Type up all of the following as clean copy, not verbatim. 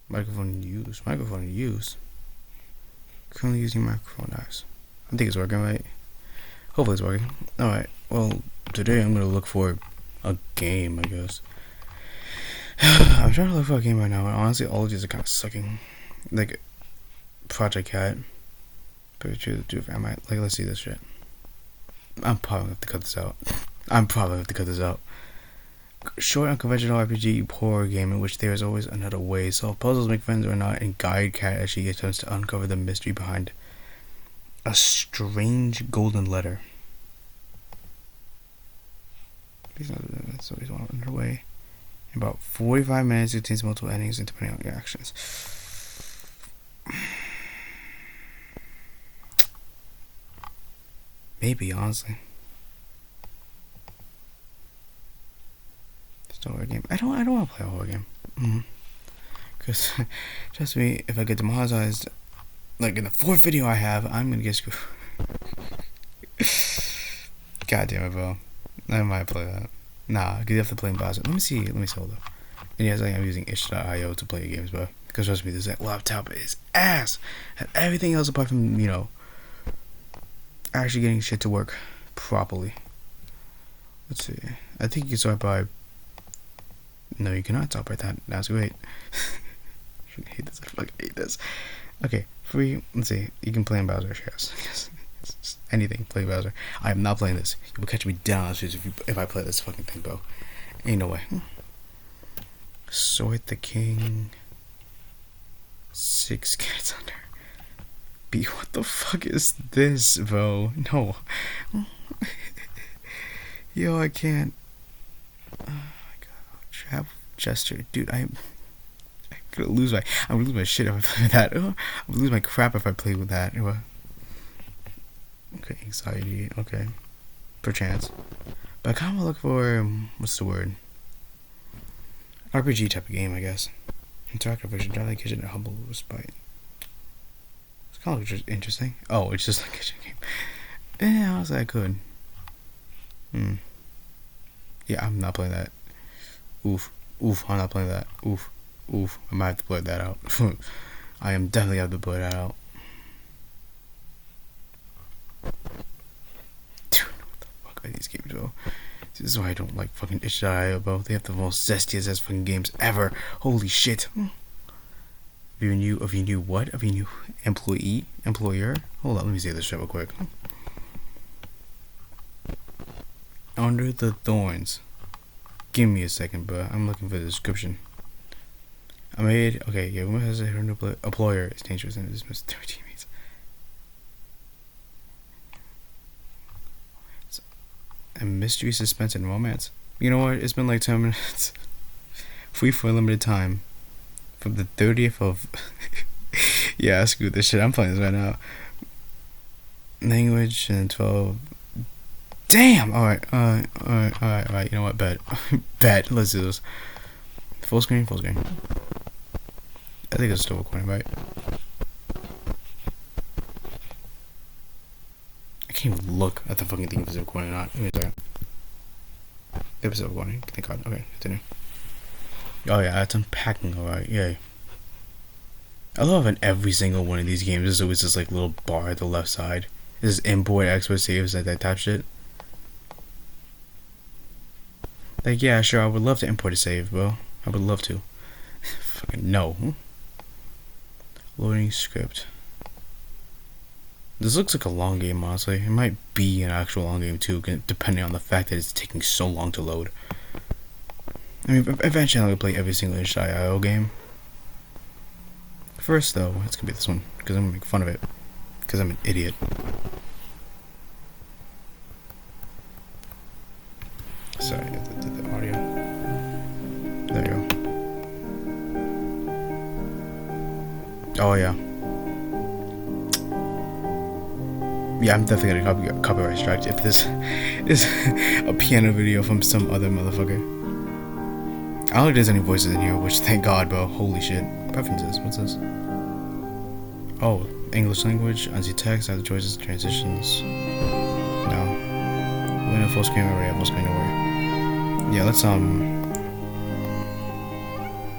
Microphone use. Microphone use. Currently using microphone eyes. I think it's working, right? Hopefully it's working. Alright, well, today I'm gonna look for a game, I guess. I'm trying to look for a game right now, and honestly, all of these are kind of sucking. Like, Project Cat. Pretty true to do. I might, like, let's see this shit. I'm probably gonna have to cut this out. Short, unconventional RPG horror game in which there is always another way. Solve puzzles, make friends or not, and guide Cat as she attempts to uncover the mystery behind a strange golden letter. That's always one underway. In about 45 minutes, it contains multiple endings and depending on your actions. Maybe, honestly. Just a horror game. I don't want to play a horror game. Because, trust me, if I get demonetized, like in the 4th video I have, I'm gonna get screwed. God damn it, bro. I might play that. Nah, because you have to play in browser. Let me see, hold up. And yes, I am using itch.io to play games, bro. Because trust me, this laptop is ass at everything else apart from, actually getting shit to work properly. Let's see. I think you can start by... No, you cannot start by that. That's great. I hate this. I fucking hate this. Okay, free. Let's see. You can play in browser, yes. Anything, play browser. I am not playing this. You will catch me down if I play this fucking thing, bro. Ain't no way. Sword the King. 6 cats under. B, what the fuck is this, bro? No. Yo, I can't. Oh my god. Trap gesture. Dude, I'm gonna lose my shit if I play with that. I'm gonna lose my crap if I play with that. Okay, anxiety. Okay. Perchance. But I kind of look for, what's the word? RPG type of game, I guess. Interactive version, Jolly Kitchen, and Humble Respite. It's kind of interesting. Oh, it's just like a kitchen game. Yeah, honestly, I could. Yeah, I'm not playing that. Oof, I'm not playing that. Oof, I might have to blur that out. I am definitely have to blur that out. Dude, what the fuck are these games, bro? This is why I don't like fucking itch.io, bro. They have the most zestiest ass fucking games ever. Holy shit. Of your new employer? Hold on, let me see this shit real quick. Under the Thorns. Give me a second, bro. I'm looking for the description. Okay, yeah, woman has her new employer is dangerous and dismissed 3 teammates. A mystery, suspense, and romance. You know what? It's been like 10 minutes. Free for a limited time. From the 30th of... Yeah, screw this shit. I'm playing this right now. Language and 12... Damn! Alright. You know what? Bet. Let's do this. Full screen. I think it's still recording, right? I can't even look at the fucking thing if it's recording or not. Give me a second. If it's recording. Thank God. Okay, continue. Oh yeah, it's unpacking, alright. Yay. I love in every single one of these games there's always this like little bar at the left side. This is import, export, saves, like that type shit. Like, yeah, sure, I would love to import a save, bro. I would love to. Fucking no. Loading script. This looks like a long game, honestly. It might be an actual long game, too, depending on the fact that it's taking so long to load. I mean, eventually I'm going to play every single itch.io game. First, though, it's going to be this one, because I'm going to make fun of it. Because I'm an idiot. Sorry, I did the audio. There you go. Oh, yeah. Yeah, I'm definitely gonna get copyright striked if this is a piano video from some other motherfucker. I don't think there's any voices in here, which thank God, bro. Holy shit. Preferences, what's this? Oh, English language, unsee text, other choices, transitions. No. Window full screen array, full screen over. Yeah, let's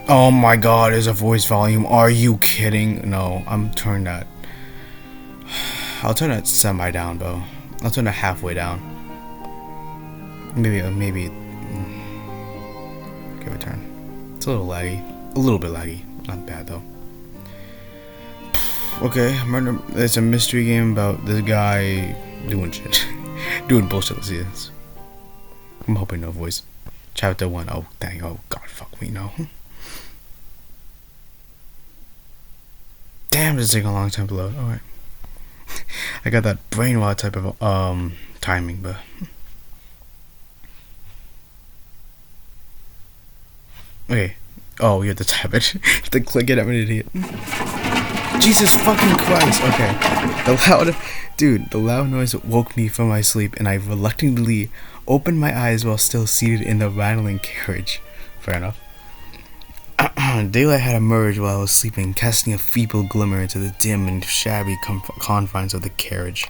Oh my god, there's a voice volume. Are you kidding? No, I'm turning that. I'll turn it semi down, though. I'll turn it halfway down. Maybe. Give it a turn. It's a little laggy. A little bit laggy. Not bad, though. Okay, murder. It's a mystery game about this guy doing shit. Doing bullshit. Let's see this. I'm hoping no voice. Chapter 1. Oh, dang. Oh, god, fuck me, no. Damn, this is taking a long time to load. Alright. I got that brainwash type of timing, but okay. Oh, you have to tap it. You have to click it. I'm an idiot. Jesus fucking Christ. Okay. The loud noise woke me from my sleep, and I reluctantly opened my eyes while still seated in the rattling carriage. Fair enough. Daylight had emerged while I was sleeping, casting a feeble glimmer into the dim and shabby confines of the carriage.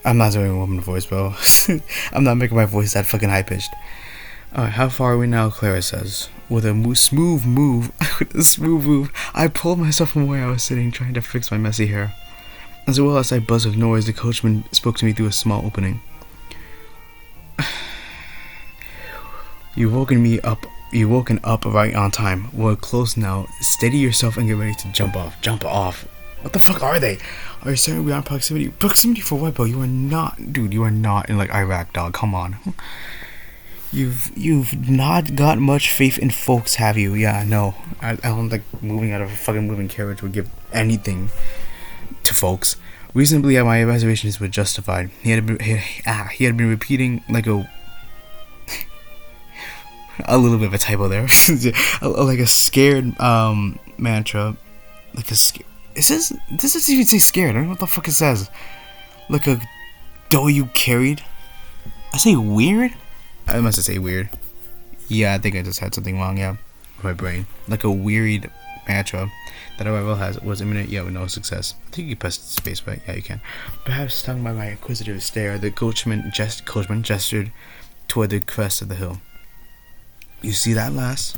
I'm not doing a woman voice, bro. I'm not making my voice that fucking high-pitched. Alright, how far are we now, Clara says. With a smooth move, I pulled myself from where I was sitting, trying to fix my messy hair. As well as a buzz of noise, the coachman spoke to me through a small opening. You've woken up right on time. We're close now. Steady yourself and get ready to jump off. Jump off. What the fuck are they? Are you certain we are in proximity? Proximity for what, bro? You are not, dude. You are not in like Iraq, dog. Come on. You've not got much faith in folks, have you? Yeah, no. I don't think moving out of a fucking moving carriage would give anything to folks. Reasonably, my reservations were justified. He had been repeating like a little bit of a typo there, like a scared mantra, like a it says, this doesn't even say scared. I don't know what the fuck it says. Like a dough you carried. I say weird. I must have say weird. Yeah, I think I just had something wrong. Yeah, with my brain. Like a wearied mantra that our rival has was imminent yet with no success. I think you pressed space, right? Yeah, you can. Perhaps stung by my inquisitive stare, the coachman gestured toward the crest of the hill. You see that, lass?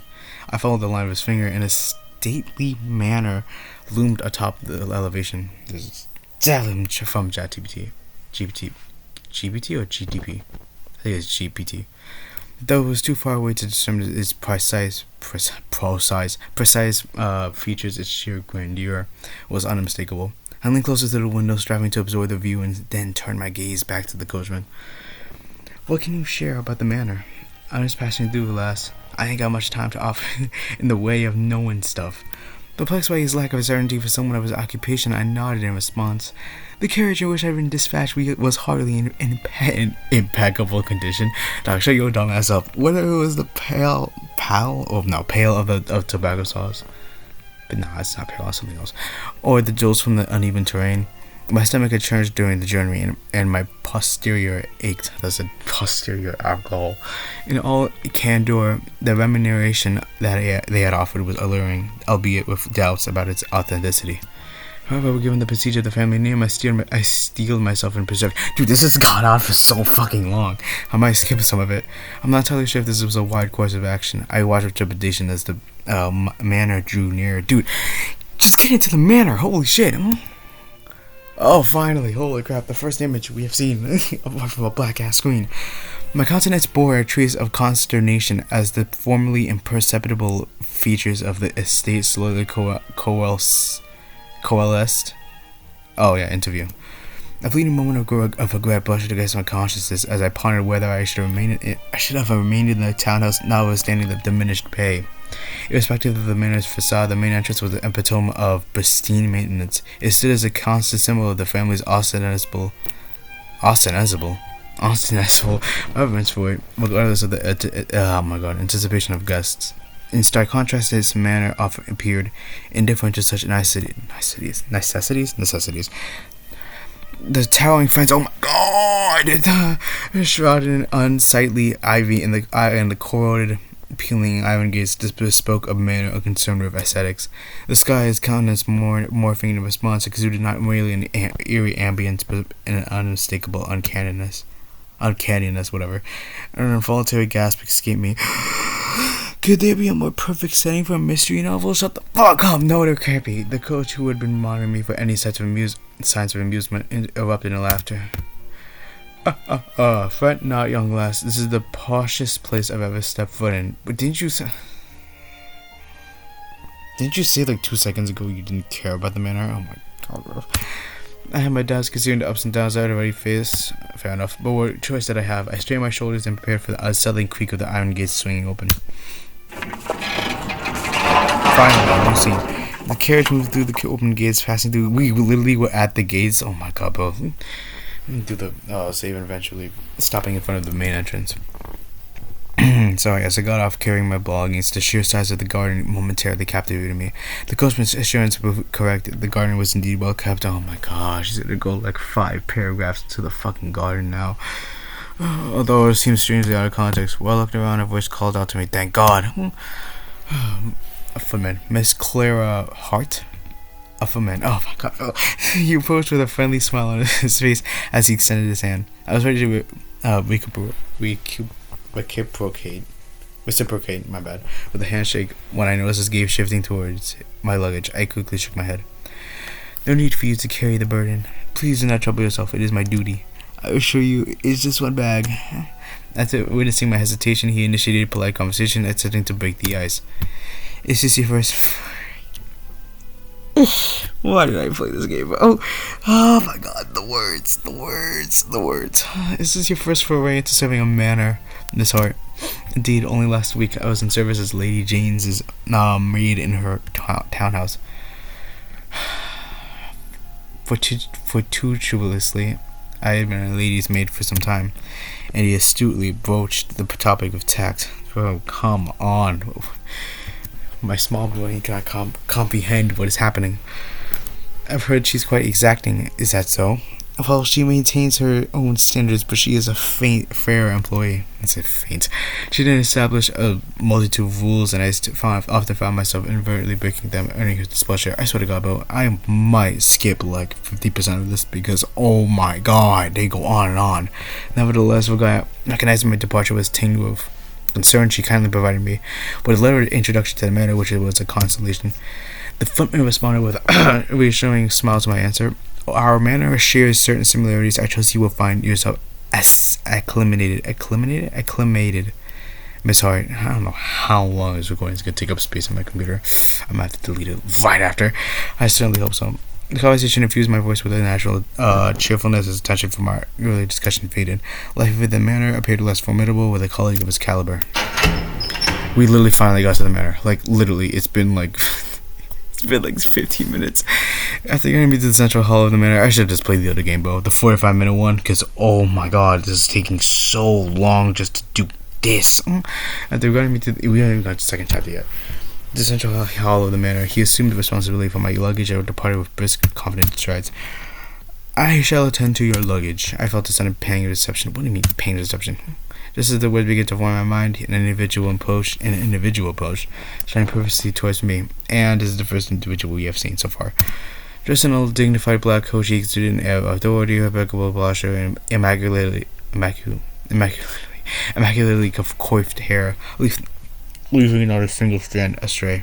I followed the line of his finger, and a stately manor loomed atop the elevation. This is from ChatGPT. GPT or GDP? I think it's GPT. Though it was too far away to determine its precise features, its sheer grandeur was unmistakable. I leaned closer to the window, striving to absorb the view, and then turned my gaze back to the coachman. What can you share about the manor? I'm just passing through, lass. I ain't got much time to offer in the way of knowing stuff. Perplexed by his lack of certainty for someone of his occupation, I nodded in response. The carriage in which I had been dispatched was hardly in impeccable condition. Dog, shut your dumb ass up. Whether it was the pail of tobacco sauce, but nah, it's not pail, it's something else, or the jolts from the uneven terrain. My stomach had churned during the journey, and my posterior ached. That's a posterior alcohol. In all candor, the remuneration that they had offered was alluring, albeit with doubts about its authenticity. However, given the prestige of the family name, I steeled myself and preserved. Dude, this has gone on for so fucking long. I might skip some of it. I'm not entirely sure if this was a wide course of action. I watched with trepidation as the manor drew nearer. Dude, just get into the manor. Holy shit. Oh, finally. Holy crap. The first image we have seen apart from a black-ass screen. My countenance bore a trace of consternation as the formerly imperceptible features of the estate slowly coalesced. Oh, yeah, interview. A fleeting moment of regret brushed against my consciousness as I pondered whether I should have remained in the townhouse, notwithstanding the diminished pay. Irrespective of the manor's facade, the main entrance was the epitome of pristine maintenance. It stood as a constant symbol of the family's ostensible reverence for it, regardless of the anticipation of guests. In stark contrast, its manner often appeared indifferent to such necessities. The towering fence, oh my god! Shrouded in unsightly ivy and the corroded, peeling iron gates bespoke a manner of concern with aesthetics. The sky's countenance morphing in response exuded not merely an eerie ambience, but an unmistakable uncanniness, whatever. An involuntary gasp escaped me. Could there be a more perfect setting for a mystery novel? Shut the fuck up! No, there can't be. The coach, who had been monitoring me for any signs of amusement, erupted in laughter. Fret not, young lass. This is the poshest place I've ever stepped foot in. But didn't you say like 2 seconds ago you didn't care about the manor? Oh my god, bro. I had my doubts considering the ups and downs I had already faced. Fair enough. But what choice did I have? I straightened my shoulders and prepared for the unsettling creak of the iron gates swinging open. Finally, new scene. The carriage moved through the open gates, passing through. We literally were at the gates. Oh my god, bro. Do the save and eventually stopping in front of the main entrance. Sorry, as I got off carrying my belongings, the sheer size of the garden momentarily captivated me. The coachman's assurance was correct. The garden was indeed well kept. Oh my gosh, he's gonna go like 5 paragraphs to the fucking garden now. Although it seems strangely out of context. While looking around, a voice called out to me, "Thank God!" A footman, Miss Clara Hart. A footman. Oh my god. Oh. He approached with a friendly smile on his face as he extended his hand. I was ready to reciprocate, my bad, with a handshake when I noticed his gaze shifting towards my luggage. I quickly shook my head. "No need for you to carry the burden. Please do not trouble yourself. It is my duty. I assure you, it's just one bag." After witnessing my hesitation, he initiated polite conversation, attempting to break the ice. "Is this your first..." Why did I play this game? Oh my god, the words. Is this your first foray into serving a manor, Miss Hart? Indeed, only last week I was in service as Lady Jane's maid in her townhouse. Fortuitously, I had been a lady's maid for some time, and he astutely broached the topic of tact. Oh, come on. My small brain cannot comprehend what is happening. I've heard she's quite exacting. Is that so? Well, she maintains her own standards, but she is a fair employee. It's a faint. She didn't establish a multitude of rules, and I often found myself inadvertently breaking them, earning her displeasure. I swear to God, bro, I might skip like 50% of this because, oh my god, they go on and on. Nevertheless, recognizing my departure was tinged with concern. She kindly provided me with a letter of introduction to the manor, which was a consolation. The footman responded with a reassuring smile to my answer. Our manor shares certain similarities. I trust you will find yourself acclimated. Miss Hart, I don't know how long this recording is going to take up space on my computer. I'm going to have to delete it right after. I certainly hope so. The conversation infused my voice with a natural cheerfulness as tension from our earlier discussion faded. Life within the manor appeared less formidable with a colleague of his caliber. We literally finally got to the manor. Like, literally, it's been like 15 minutes. After getting me to the central hall of the manor, I should have just played the other game, bro. The 45-minute one, because, oh my god, this is taking so long just to do this. After getting me to... We haven't even got to the second chapter yet. The central hall of the manor, he assumed the responsibility for my luggage and departed with brisk, confident strides. "I shall attend to your luggage." I felt a sudden pang of deception. What do you mean, pang of deception? Just as the words began to form in my mind, an individual approached, shining purposely towards me, and is the first individual we have seen so far. Dressed in a dignified black coat, he exuded an air of authority, impeccable posture, and immaculately coiffed hair, leaving not a single strand astray.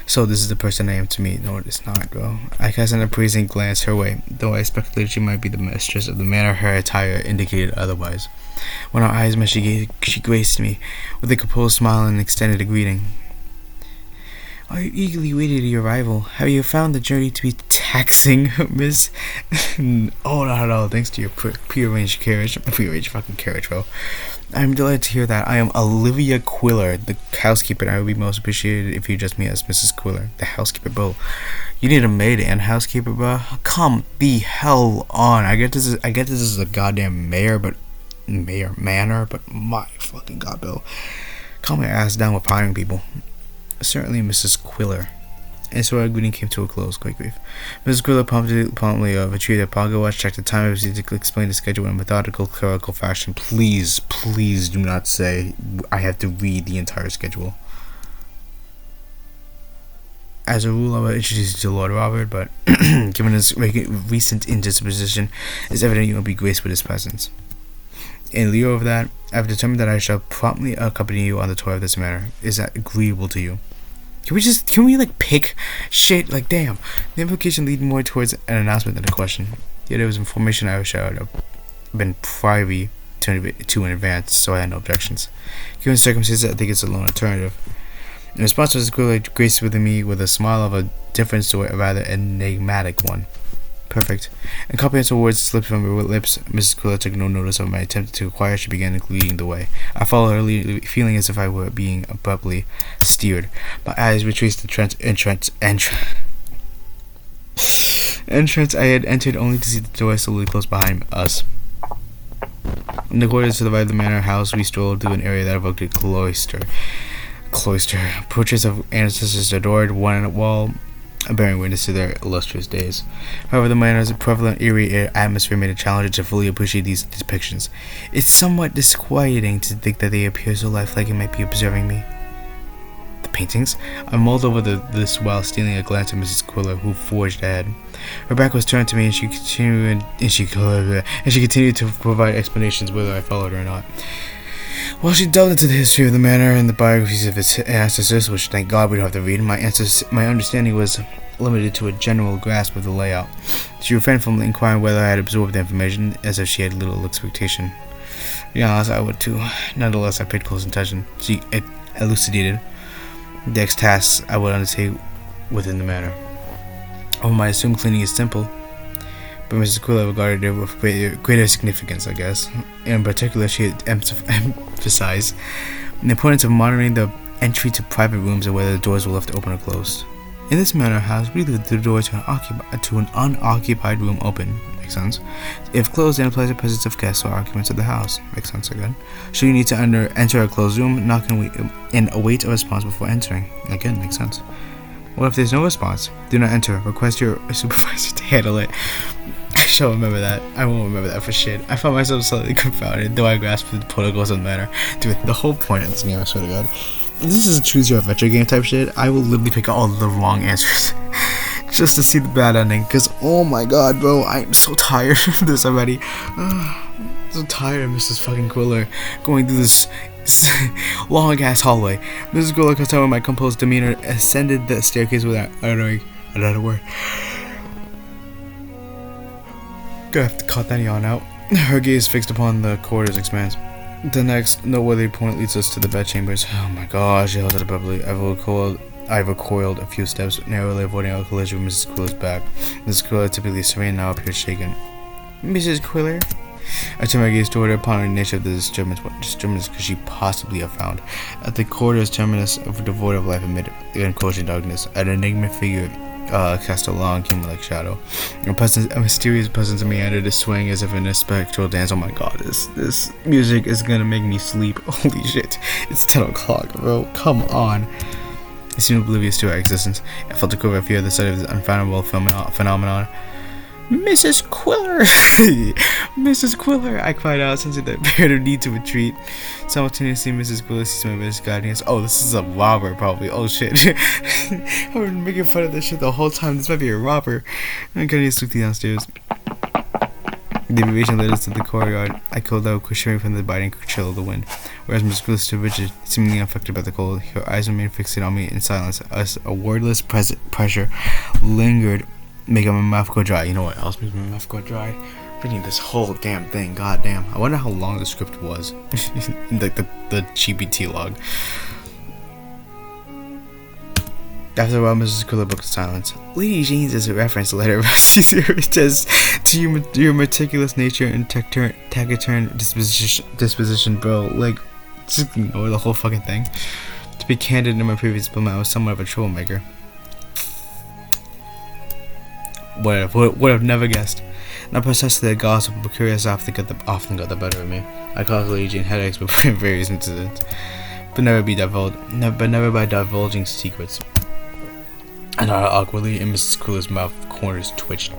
So this is the person I am to meet. No, it is not, bro. I cast an appraising glance her way, though I speculated she might be the mistress of the manor. Her attire indicated otherwise. When our eyes met, she graced me with a composed smile and extended a greeting. "I eagerly waited your arrival. Have you found the journey to be taxing, miss?" Oh, no. Thanks to your prearranged fucking carriage, bro. "I'm delighted to hear that. I am Olivia Quiller, the housekeeper, and I would be most appreciated if you addressed me as Mrs. Quiller, the housekeeper, bro. You need a maid and housekeeper, bro? Come the hell on. I get this is a goddamn manor, but my fucking god, bro. Calm your ass down with hiring people." "Certainly, Mrs. Quiller." And so our greeting came to a close. Great grief. Mrs. Quiller promptly retrieved her pocket watch, checked the time, and proceeded to explain the schedule in a methodical, clerical fashion. Please do not say I have to read the entire schedule. As a rule, I will introduce you to Lord Robert, but given his recent indisposition, it's evident you will be graced with his presence. In lieu of that, I've determined that I shall promptly accompany you on the tour of this manor. Is that agreeable to you? Can we like pick shit? Like, damn. The implication lead more towards an announcement than a question. Yet it was information I wish I would have been privy to in advance, so I had no objections. Given the circumstances, I think it's a lone alternative. In response to this query, graced with me with a smile of a different sort, a rather enigmatic one. Perfect. Incomprehensible words slipped from her lips. Mrs. Quiller took no notice of my attempt to inquire. She began leading the way. I followed her, feeling as if I were being abruptly steered. My eyes retraced the entrance I had entered, only to see the door slowly close behind us. In the corridors to the right of the manor house, we strolled through an area that evoked a cloister. Portraits of ancestors adored one wall, bearing witness to their illustrious days. However, the manor's prevalent eerie atmosphere made it challenging to fully appreciate these depictions. It's somewhat disquieting to think that they appear so lifelike it might be observing me. The paintings? I mulled over this while stealing a glance at Mrs. Quiller, who forged ahead. Her back was turned to me, and she continued to provide explanations whether I followed her or not. While she delved into the history of the manor and the biographies of its ancestors, which thank God we don't have to read, my understanding was limited to a general grasp of the layout. She refrained from inquiring whether I had absorbed the information, as if she had little expectation. Yeah, I would too. Nonetheless, I paid close attention. She elucidated the next tasks I would undertake within the manor. One might assume cleaning is simple, but Mrs. Quiller regarded it with greater significance, I guess. In particular, she had emphasized the importance of monitoring the entry to private rooms and whether the doors were left open or closed. In this manor house, we leave the door to an unoccupied room open. Makes sense. If closed, then implies the presence of guests or occupants of the house. Makes sense again. Should you need to enter a closed room, knock and await a response before entering. Again, makes sense. What if there's no response? Do not enter. Request your supervisor to handle it. I shall remember that. I won't remember that for shit. I found myself slightly confounded, though I grasped the protocols of the manor. Dude, the whole point of this game, I swear to God. This is a choose your adventure game type shit. I will literally pick all the wrong answers just to see the bad ending. Because, oh my God, bro, I'm so tired of this already. So tired of Mrs. fucking Quiller going through this long ass hallway. Mrs. Quiller, concerned with my composed demeanor, ascended the staircase without uttering another word. Gonna have to cut that yawn out. Her gaze fixed upon the corridor's expanse. The next noteworthy point leads us to the bedchambers. Oh my gosh, she held it abruptly. I recoiled a few steps, narrowly avoiding a collision with Mrs. Quiller's back. Mrs. Quiller, typically serene, now appeared shaken. Mrs. Quiller? I turned my gaze toward her, pondering the nature of the disturbance. What disturbance could she possibly have found? At the corridor's terminus, devoid of life amid the encroaching darkness, an enigmatic figure cast a long, human-like shadow. A mysterious presence meandered to swing as if in a spectral dance. Oh my God, this music is gonna make me sleep. Holy shit, it's 10 o'clock, bro. Come on. It seemed oblivious to our existence. I felt a quiver of fear at the sight of this unfathomable phenomenon. Mrs. Quiller! Mrs. Quiller! I cried out, sensing the imperative need to retreat. Simultaneously, Mrs. Quiller sees my best guidance. Oh, this is a robber, probably. Oh, shit. I've been making fun of this shit the whole time. This might be a robber. I'm getting swiftly downstairs. The deviation led us to the courtyard. I coiled out, shivering from the biting chill of the wind. Whereas Mrs. Quiller stood rigid, seemingly unaffected by the cold, her eyes remained fixed on me in silence. As a wordless pressure lingered, making my mouth go dry. You know what else makes my mouth go dry? Reading this whole damn thing. God damn. I wonder how long the script was. the GPT log. After a while, Mrs. Quiller broke silence. Lady Jane's is a reference letter. It says, to your meticulous nature and taciturn disposition, bro. Like, just ignore the whole fucking thing. To be candid, in my previous diploma, I was somewhat of a troublemaker. Would have never guessed. Not precisely a gossip, but curious often got the better of me. I caused Lady Jane headaches before various incidents, but never by divulging secrets. I nodded awkwardly, and Mrs. Quiller's mouth corners twitched.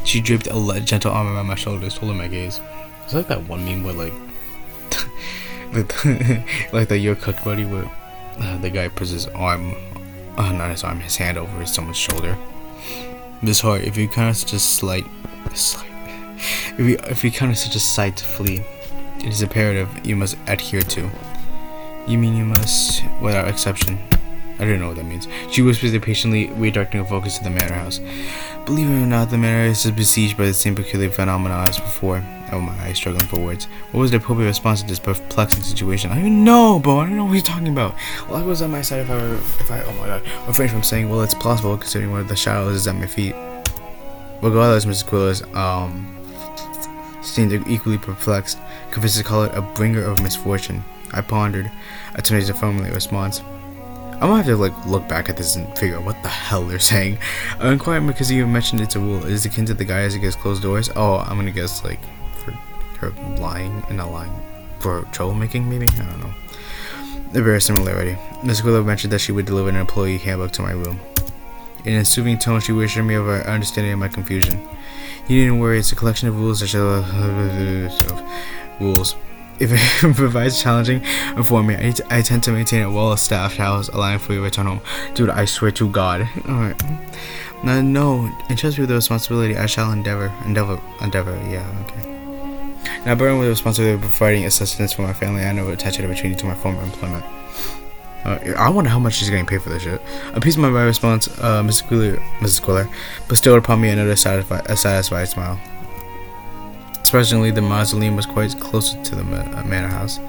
She draped a gentle arm around my shoulders, holding my gaze. It's like that one meme where, like, like the Your Cook Buddy, where the guy puts his arm, not his arm, his hand over someone's shoulder. Miss Hart, if you kind of such a sight to flee, It is imperative you must adhere to. You mean you must, without exception. I don't know what that means. She whispers impatiently, redirecting her focus to the manor house. Believe it or not, the manor is besieged by the same peculiar phenomena as before. Oh my eyes struggling for words. What was the appropriate response to this perplexing situation? I don't even know, bro. I don't know what you're talking about. Well, I was on my side if I oh my god, refrain from saying, well, it's plausible considering one of the shadows is at my feet. Regardless, Mrs. Quillis, seemed equally perplexed, convinced to call it a bringer of misfortune. I pondered, attempting to formulate a response. I'm gonna have to look back at this and figure out what the hell they're saying. I'm inquiring because you mentioned it's a rule. Is it akin to the guy as he gets closed doors? Oh, I'm gonna guess for her lying and not lying for troublemaking, maybe? I don't know. A very similarity. Miss Willow mentioned that she would deliver an employee handbook to my room. In a soothing tone, she reassured me of her understanding of my confusion. You needn't worry, it's a collection of rules that shall rules. If it provides challenging for me, I tend to maintain a well-staffed house, allowing for your return home. Dude, I swear to God. Alright. No, entrust me with the responsibility. I shall endeavor, yeah, okay. Now, burdened with the responsibility of providing assistance for my family, I know attach it opportunity to my former employment. I wonder how much she's getting paid for this shit. Appeased by my response, Mrs. Quiller bestowed upon me another satisfied smile. Surprisingly, the mausoleum was quite close to the manor house.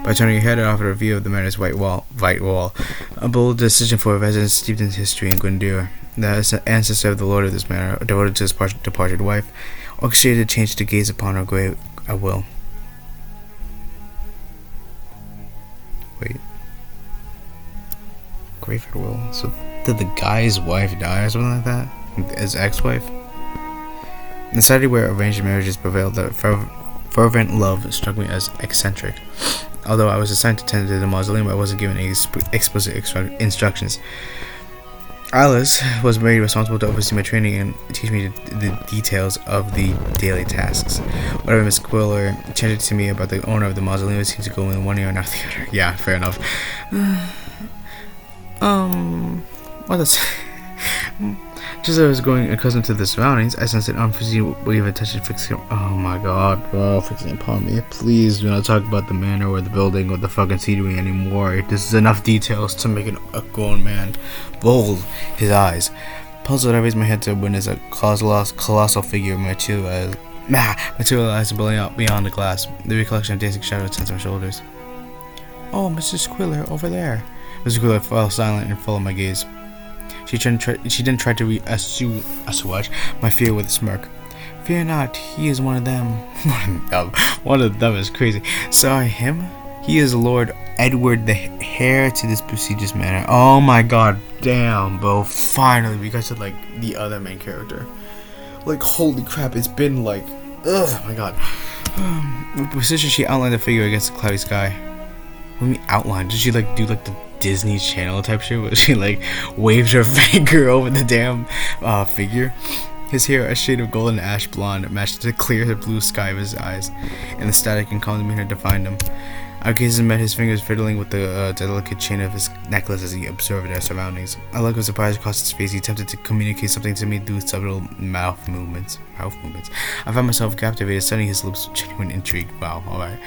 By turning your head, it offered a view of the manor's white wall. A bold decision for a resident steeped in history and grandeur. The ancestor of the lord of this manor, devoted to his departed wife, orchestrated a change to gaze upon her grave at will. Wait. Grave at will? So, did the guy's wife die or something like that? His ex-wife? In the society where arranged marriages prevailed, the fervent love struck me as eccentric. Although I was assigned to tend to the mausoleum, I wasn't given any explicit instructions. Alice was made responsible to oversee my training and teach me the details of the daily tasks. Whatever Miss Quiller chanted to me about the owner of the mausoleum seemed to go in one ear and out the other. Yeah, fair enough. What else? Just as I was growing accustomed to the surroundings, I sensed an unforeseen wave of attention fixing. Oh my god, bro, fixing upon me. Please do not talk about the manor or the building or the fucking scenery anymore. This is enough details to make a grown man roll his eyes. Puzzled, I raised my head to witness a colossal figure materialized beyond the glass. The recollection of dancing shadows tensed my shoulders. Oh, Mrs. Quiller, over there. Mrs. Quiller fell silent and followed my gaze. She then tried to assuage my fear with a smirk. Fear not, he is one of them. One of them is crazy. Sorry, him? He is Lord Edward, the heir to this prestigious manor. Oh my god, damn, bro. Finally, we got to, the other main character. Holy crap, it's been, ugh, my god. With precision, she outlined the figure against the cloudy sky. What do you mean outline? Did she, do, the Disney Channel type shit where she waved her finger over the damn figure? His hair, a shade of golden ash blonde, matched the clear blue sky of his eyes, and the static and calm demeanor defined him. Our gazes met, his fingers fiddling with the delicate chain of his necklace as he observed our surroundings. A look of surprise crossed his face. He attempted to communicate something to me through subtle mouth movements. I found myself captivated, studying his lips with genuine intrigue. Wow, alright.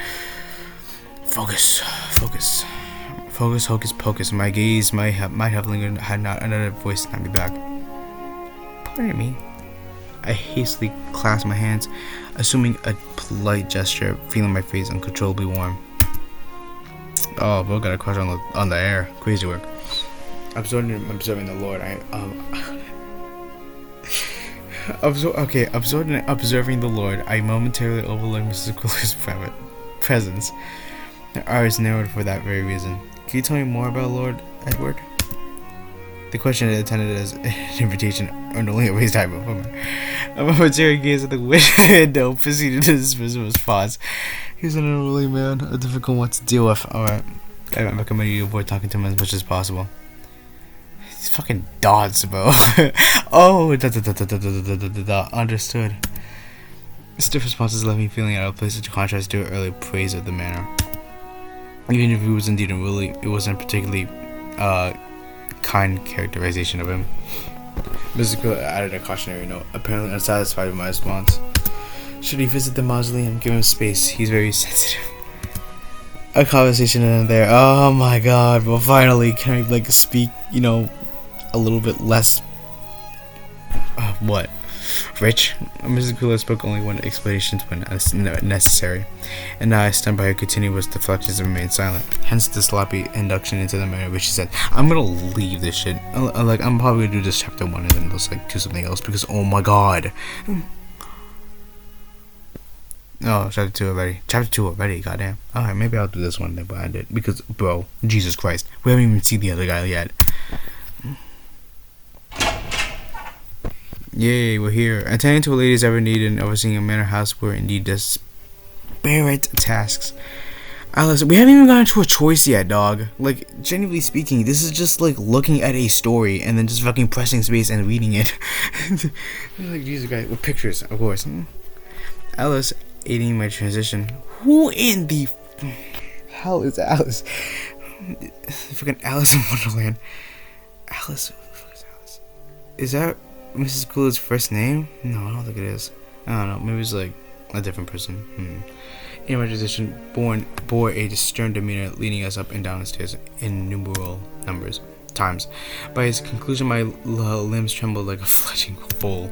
Focus, hocus pocus. My gaze might have lingered had not another voice snapped me back. Pardon me. I hastily clasped my hands, assuming a polite gesture, feeling my face uncontrollably warm. Oh, bro, got a crush on the air. Crazy work. Observing the Lord, observing the Lord, I momentarily overlooked Mrs. Quiller's presence. Her eyes narrowed for that very reason. Can you tell me more about Lord Edward? The question had intended as an invitation earned only a raised eyebrow from her. A momentary gaze at the window proceeded to dismiss his response. He's an unruly man, a difficult one to deal with. Alright, I recommend you avoid talking to him as much as possible. These fucking dots, bro. Oh, understood. Stiff responses left me feeling out of place in contrast to her early praise of the manor. Even if he was indeed unruly, it wasn't particularly kind characterization of him. Mrs. Quill added a cautionary note, apparently unsatisfied with my response. Should he visit the mausoleum, give him space. He's very sensitive. a conversation in there. Oh my god, well finally can I like speak, you know, a little bit less what? Rich? Mrs. Cooler spoke only when explanations when necessary, and now I stand by her continuous deflections and remain silent. Hence the sloppy induction into the matter which she said, I'm gonna leave this shit. Like, I'm probably gonna do this chapter 1 and then just like do something else because oh my god. Oh, chapter 2 already. Chapter 2 already, goddamn. Alright, maybe I'll do this one then behind it. Because, bro, Jesus Christ. We haven't even seen the other guy yet. Yay, we're here. Attending to a lady's ever need and overseeing a manor house were indeed disparate tasks. Alice, we haven't even gotten to a choice yet, dog. Like, genuinely speaking, this is just like looking at a story and then just fucking pressing space and reading it. Like, Jesus Christ, with pictures, of course. Alice, aiding my transition. Who in the hell is Alice? Freaking Alice in Wonderland. Alice, who the fuck is Alice? Is that Mrs. Cooler's first name? No, I don't think it is. I don't know. Maybe it's like a different person. In my transition, bore a stern demeanor, leading us up and down the stairs in numeral times. By his conclusion, my limbs trembled like a fledgling foal.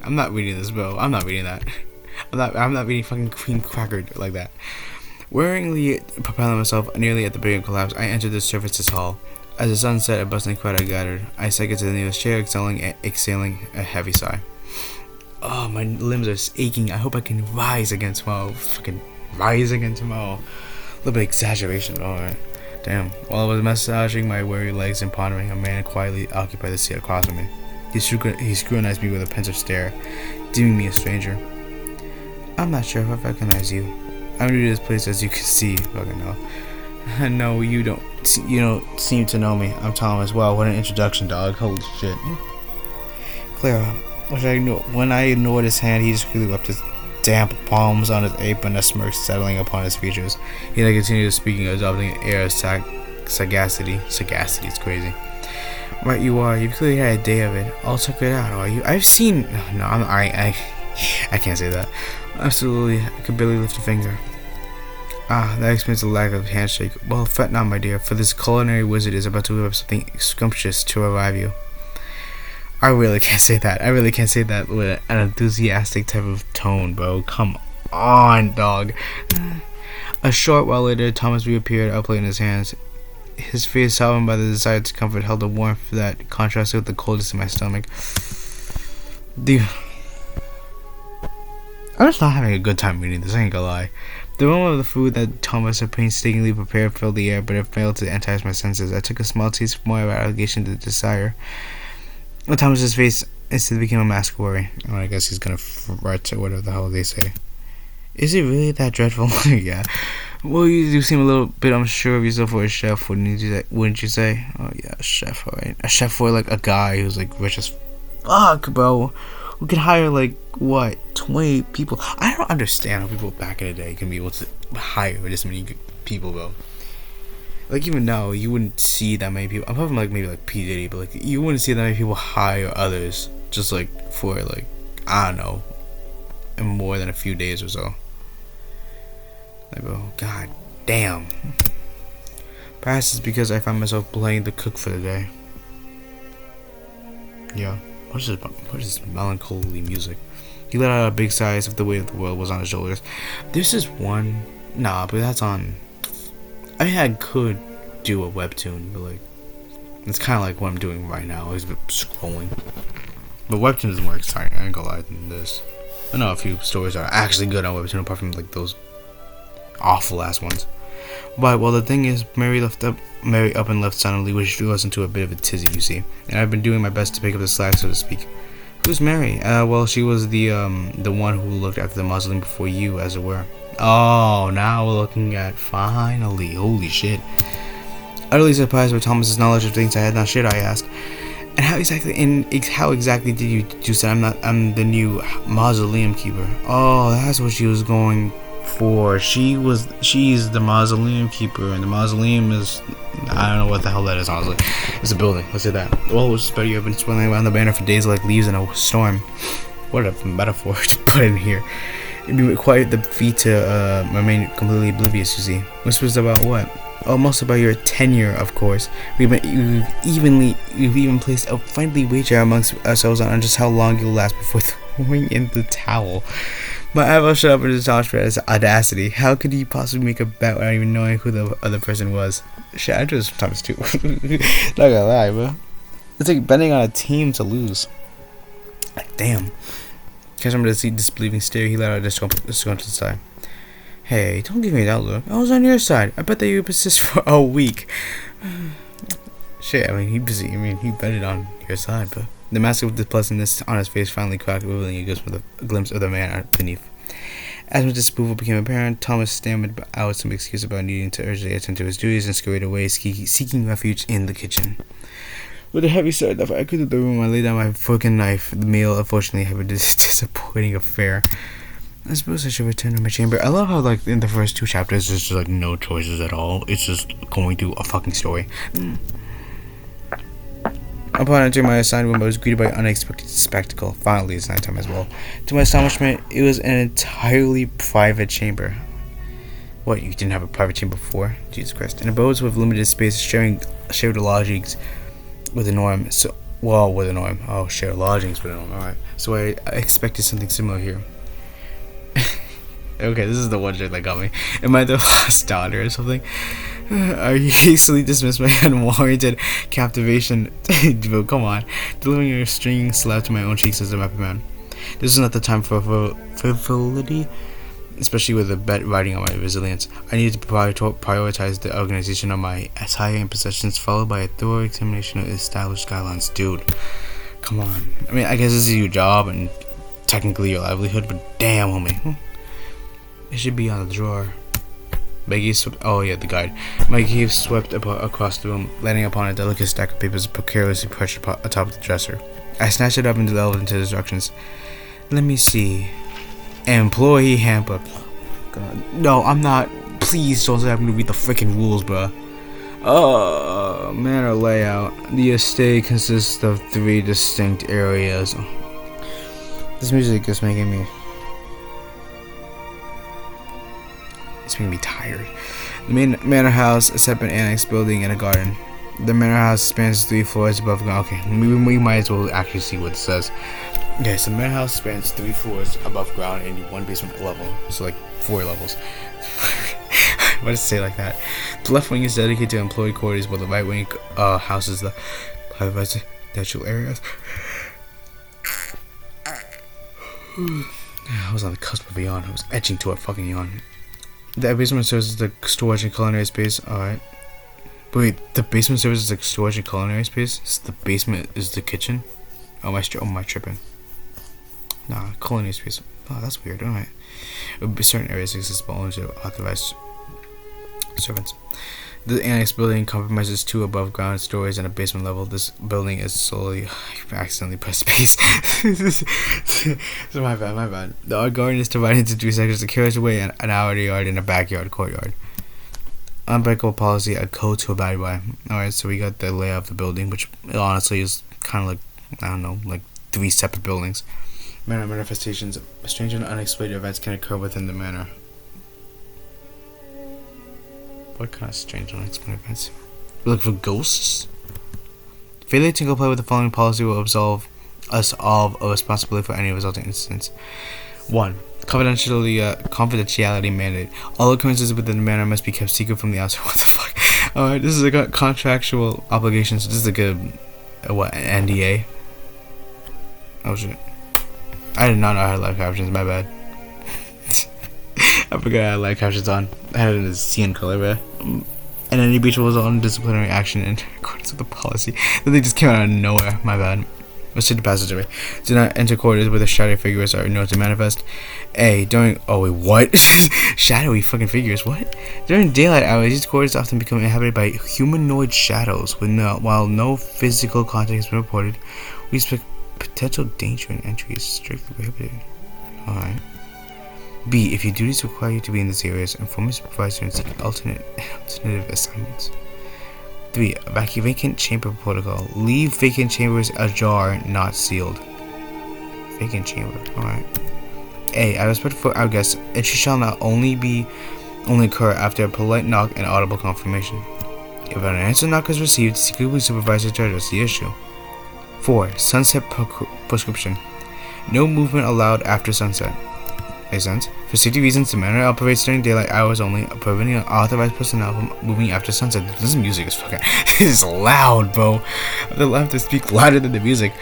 I'm not reading this, bro. I'm not reading that. I'm not reading fucking Queen Crackered like that. Wearingly propelling myself nearly at the brink of collapse, I entered the services hall. As the sun set, a bustling crowd I gathered. I staggered to the nearest chair, exhaling a heavy sigh. Oh, my limbs are aching. I hope I can rise again tomorrow. Fucking rise again tomorrow. A little bit of exaggeration, alright. Damn. While I was massaging my weary legs and pondering, a man quietly occupied the seat across from me. He scrutinized me with a pensive stare, deeming me a stranger. I'm not sure if I recognize you. I'm new to this place, as you can see. Fucking no. No, you don't seem to know me. I'm Tom as well. What an introduction, dog. Holy shit. Clara, when I ignored his hand, he discreetly rubbed his damp palms on his apron, a smirk settling upon his features. He then continued speaking, adopting an air of sagacity. Sagacity is crazy. Right, you are. You've clearly had a day of it. I'll check it out, are you? I've seen... No, I can't say that. Absolutely. I could barely lift a finger. Ah, that explains the lack of handshake. Well, fret not, my dear, for this culinary wizard is about to whip up something scrumptious to revive you. I really can't say that. I really can't say that with an enthusiastic type of tone, bro. Come on, dog. A short while later, Thomas reappeared, a plate in his hands. His face, softened by the desired discomfort, held a warmth that contrasted with the coldness in my stomach. Dude, I'm just not having a good time reading this, I ain't gonna lie. The aroma of the food that Thomas had painstakingly prepared filled the air, but it failed to entice my senses. I took a small taste more of allegation to desire. Thomas's face instantly became a mask of worry. Oh, I guess he's gonna fret or whatever the hell they say. Is it really that dreadful? Yeah. Well, you do seem a little bit unsure of yourself for a chef, wouldn't you say? Oh yeah, a chef, alright. A chef for like a guy who's like rich as fuck, bro. Who can hire like what, 20 people? I don't understand how people back in the day can be able to hire this many people, bro. Like even now, you wouldn't see that many people. Apart from like maybe like P Diddy, but like you wouldn't see that many people hire others just like for like I don't know, in more than a few days or so. Like, bro, god damn. Perhaps it's because I found myself playing the cook for the day. Yeah. What is this melancholy music? He let out a big sigh as if the weight of the world was on his shoulders. This is one... Nah, but that's on... I mean, I could do a webtoon, but like... It's kind of like what I'm doing right now. It's scrolling. But webtoon is more exciting, I ain't gonna lie, than this. I know a few stories are actually good on webtoon, apart from like those awful ass ones. But well, the thing is, Mary up and left suddenly, which threw us into a bit of a tizzy, you see. And I've been doing my best to pick up the slack, so to speak. Who's Mary? Well, she was the one who looked after the mausoleum before you, as it were. Oh, now we're looking at finally. Holy shit! Utterly surprised by Thomas's knowledge of things I had not shared, I asked. And how exactly did you do that? I'm the new mausoleum keeper. Oh, that's what she was going for. She's the mausoleum keeper, and the mausoleum is, I don't know what the hell that is, honestly. It's a building, let's say that. Well, it's better you have been swirling around the banner for days like leaves in a storm. What a metaphor to put in here. It'd be quite the feat to remain completely oblivious, you see. Whispers about what? Oh, most about your tenure, of course. We've even placed a friendly wager amongst ourselves on just how long you'll last before throwing in the towel. My eyebrows shut up in astonishment at his audacity. How could he possibly make a bet without even knowing who the other person was? Shit, I do this sometimes too. Not gonna lie, bro. It's like betting on a team to lose. Like, damn. Catch him with a disbelieving stare, he let out a disgruntled sigh. Hey, don't give me that look. I was on your side. I bet that you persist for a week. Shit, I mean, he betted on your side, but the mask of displeasantness on his face finally cracked, revealing a glimpse of the man beneath. As much disapproval became apparent, Thomas stammered out some excuse about needing to urgently attend to his duties and scurried away, seeking refuge in the kitchen. With a heavy sigh, I exited the room. I laid down my fork and knife. The meal, unfortunately, had been a disappointing affair. I suppose I should return to my chamber. I love how, like, in the first 2 chapters, there's just, like, no choices at all. It's just going through a fucking story. Upon entering my assigned room, I was greeted by an unexpected spectacle. Finally, it's nighttime as well. To my astonishment, it was an entirely private chamber. What, you didn't have a private chamber before? Jesus Christ. In abodes with limited space, shared lodgings with a norm. With a norm. Oh, shared lodgings with a norm. Alright. So I expected something similar here. Okay, this is the one joke that got me. Am I the last daughter or something? I hastily dismissed my unwarranted captivation. Bro, come on. Delivering a string slap to my own cheeks as a reprimand. This is not the time for frivolity, especially with a bet riding on my resilience. I needed to prioritize the organization of my attire and possessions, followed by a thorough examination of established guidelines. Dude, come on. I mean, I guess this is your job and technically your livelihood, but damn, homie. It should be on the drawer. My gaze swept. Oh yeah, the guide. My gaze swept across the room, landing upon a delicate stack of papers precariously perched atop the dresser. I snatched it up and delved into the instructions. Let me see. Employee handbook. God. No, I'm not. Please don't have me to read the freaking rules, bruh. Manor layout. The estate consists of 3 distinct areas. This music is making me. It's making me tired. The main manor house, a separate annex building, and a garden. The manor house spans 3 floors above ground. Okay, we might as well actually see what it says. Okay, so the manor house spans 3 floors above ground and 1 basement level. So like 4 levels. Why does it say like that? The left wing is dedicated to employee quarters, while the right wing houses the private residential areas. I was on the cusp of a yawn. I was edging to a fucking yawn. The basement serves as the storage and culinary space. Alright. Wait, the basement serves as the storage and culinary space? So the basement is the kitchen? Am I tripping? Nah, culinary space. Oh, that's weird. Alright. Certain areas accessible only to authorized servants. The annex building comprises 2 above ground stories and a basement level. This building is solely. I accidentally pressed space. So my bad. The art garden is divided into 3 sections: a carriageway, an outer yard, and a backyard courtyard. Unbreakable policy, a code to abide by. Alright, so we got the layout of the building, which honestly is kind of like, I don't know, like 3 separate buildings. Manor manifestations. Strange and unexplained events can occur within the manor. What kind of strange and unexplained events? We look for ghosts? Failure to comply with the following policy will absolve us of a responsibility for any resulting incidents. 1. Confidentiality mandate. All occurrences within the manor must be kept secret from the outside. What the fuck? Alright, this is a contractual obligation, so this is a good, an NDA? Oh shit. I did not know I had live captions, my bad. I forgot I had live captions on. I had it in the CN color, bro. And any breach was on disciplinary action in accordance with the policy. Then they just came out of nowhere, my bad. Let's take the passageway. Do not enter quarters where the shadowy figures are known to manifest. What? Shadowy fucking figures, what? During daylight hours, these quarters often become inhabited by humanoid shadows. While no physical contact has been reported, we expect potential danger and entry is strictly prohibited. Alright. B. If your duties require you to be in these areas, inform your supervisor and seek alternative assignments. 3. Vacant chamber protocol. Leave vacant chambers ajar, not sealed. Vacant chamber. Alright. A. Out of respect for our guests, entry shall not only occur after a polite knock and audible confirmation. If an answer knock is received, secretly supervisor to address the issue. 4. Sunset prescription. No movement allowed after sunset. Makes sense. For safety reasons, the manor operates during daylight hours only, preventing unauthorized personnel from moving after sunset. This music is fucking is loud, bro. They'll have to speak louder than the music.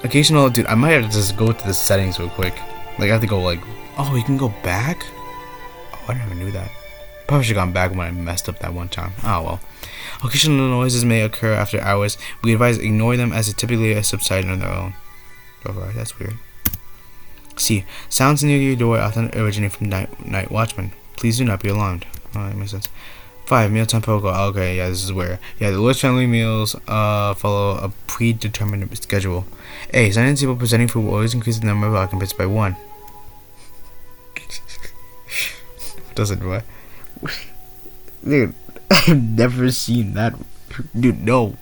Occasional, dude, I might have to just go to the settings real quick. Like, I have to go, like, oh, you can go back? Oh, I never knew that. Probably should have gone back when I messed up that one time. Oh, well. Occasional noises may occur after hours. We advise ignore them as they typically subside on their own. Alright, that's weird. C. Sounds near your door often originate from night watchmen. Please do not be alarmed. Alright, makes sense. 5. Mealtime protocol. Okay, yeah, this is where. Yeah, the Lord's family meals follow a predetermined schedule. A. Silent people presenting food will always increase the number of occupants by 1. Doesn't what? Dude, I've never seen that. Dude, no.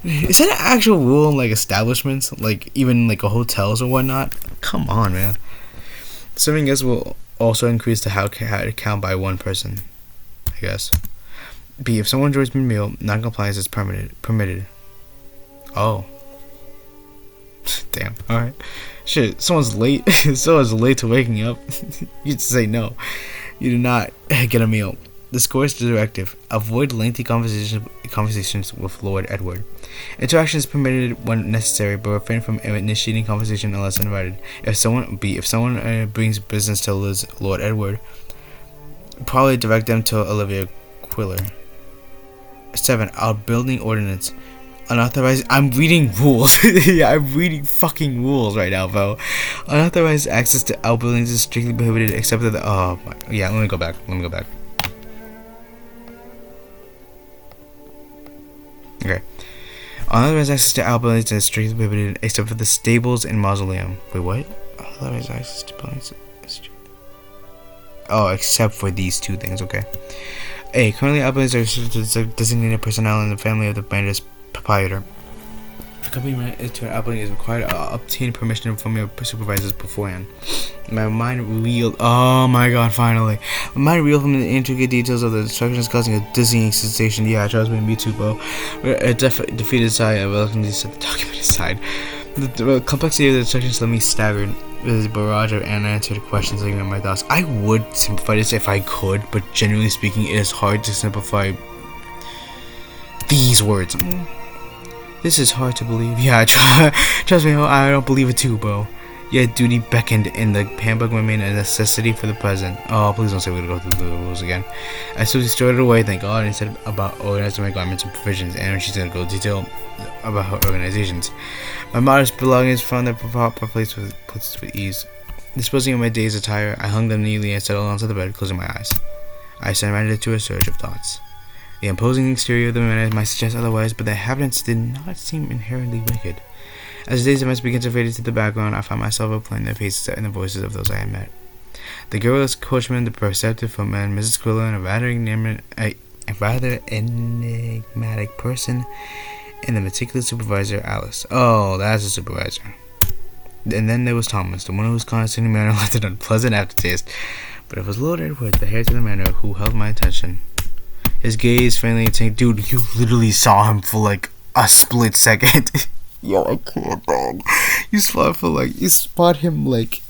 Is that an actual rule in, like, establishments? Like, even, like, hotels or whatnot? Come on, man. Serving guests will also increase the count by 1 person, I guess. B. If someone joins mid-meal, non-compliance is permitted. Oh. Damn, alright. Shit, someone's late. Someone's late to waking up. You just say no. You do not get a meal. The score is directive. Avoid lengthy conversations with Lord Edward. Interaction is permitted when necessary, but refrain from initiating conversation unless invited. If someone brings business to Lord Edward, probably direct them to Olivia Quiller. 7. Outbuilding ordinance. Unauthorized. I'm reading rules. Yeah, I'm reading fucking rules right now, bro. Unauthorized access to outbuildings is strictly prohibited, except that oh my, yeah. Let me go back. Okay. Unauthorized access to outbuildings is strictly prohibited, except for the stables and mausoleum. Wait, what? Unauthorized access to buildings. Oh, except for these 2 things. Okay. A. Currently, outbuildings are restricted to designated personnel in the family of the manor's proprietor. The company to an outbuilding is required to obtain permission from your supervisors beforehand. My mind reeled. Oh my god, finally. My mind reeled from the intricate details of the instructions, causing a dizzying sensation. Yeah, trust me too, bro. A defeated sigh, I reluctantly set the document aside. The complexity of the instructions left me staggered. There's a barrage of unanswered questions living in my thoughts. I would simplify this if I could, but generally speaking, it is hard to simplify these words. This is hard to believe. Yeah, trust me, I don't believe it too, bro. Yet duty beckoned, and the handbook remained a necessity for the present. Oh, please don't say we're gonna go through the rules again. I slowly strode it away, thank God, instead about organizing my garments and provisions, and she's gonna go detail about her organizations. My modest belongings found their proper place with ease. Disposing of my day's attire, I hung them neatly and settled onto the bed, closing my eyes. I surrendered to a surge of thoughts. The imposing exterior of the manor might suggest otherwise, but the inhabitants did not seem inherently wicked. As the day's events began to fade into the background, I found myself replaying their faces and the voices of those I had met. The garrulous coachman, the perceptive footman, Mrs. Quiller, and a rather enigmatic person, and the meticulous supervisor, Alice. Oh, that's a supervisor. And then there was Thomas, the one whose condescending manner left an unpleasant aftertaste. But it was Lord Edward, the heir to the manor, who held my attention. His gaze friendly and saying, dude, you literally saw him for like a split second. Yo, I can't, dog. You spot him like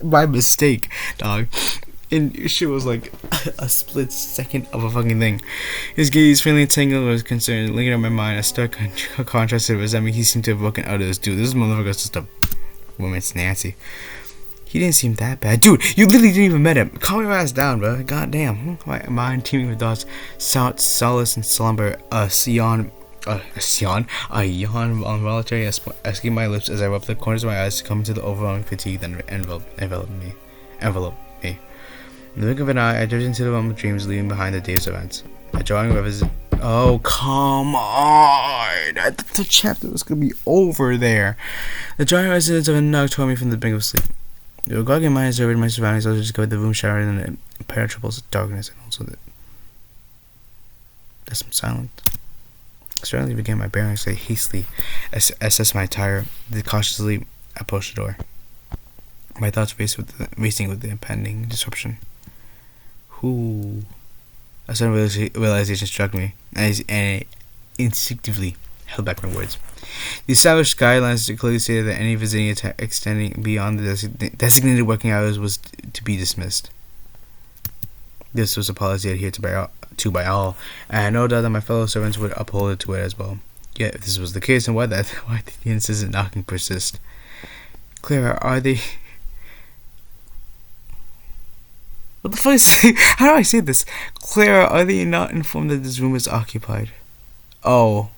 by mistake, dog. And your shit was like a split second of a fucking thing. His gaze friendly and tangled was concerned, linking on my mind. A stark contrast to the resentment he seemed to have broken out of this dude. This motherfucker's just a woman's Nancy. He didn't seem that bad. Dude, you literally didn't even met him. Calm your ass down, bro. God-damn. My mind teeming with thoughts. Solace and slumber. A yawn involuntary escaped my lips as I rubbed the corners of my eyes to come to the overwhelming fatigue that enveloped me. In the blink of an eye, I drifted into the realm of dreams leaving behind the day's events. A drawing revisit. Oh, come on! I thought the chapter was gonna be over there. The drawing residence of a knock tore me from the brink of sleep. The regarding mind observed my surroundings, I discovered the room shrouded in impenetrable darkness, and also there's some silence. I suddenly began my bearings. I hastily assessed my attire. Then cautiously approached the door. My thoughts racing with the impending disruption. Who? A sudden realization struck me, and I instinctively held back my words. The established guidelines clearly stated that any visiting attack extending beyond the designated working hours was to be dismissed. This was a policy adhered to by all, and I had no doubt that my fellow servants would uphold it to it as well. Yet, if this was the case, then why did the insistent knocking persist? Clara, are they... What the fuck is... How do I say this? Clara, are they not informed that this room is occupied? Oh,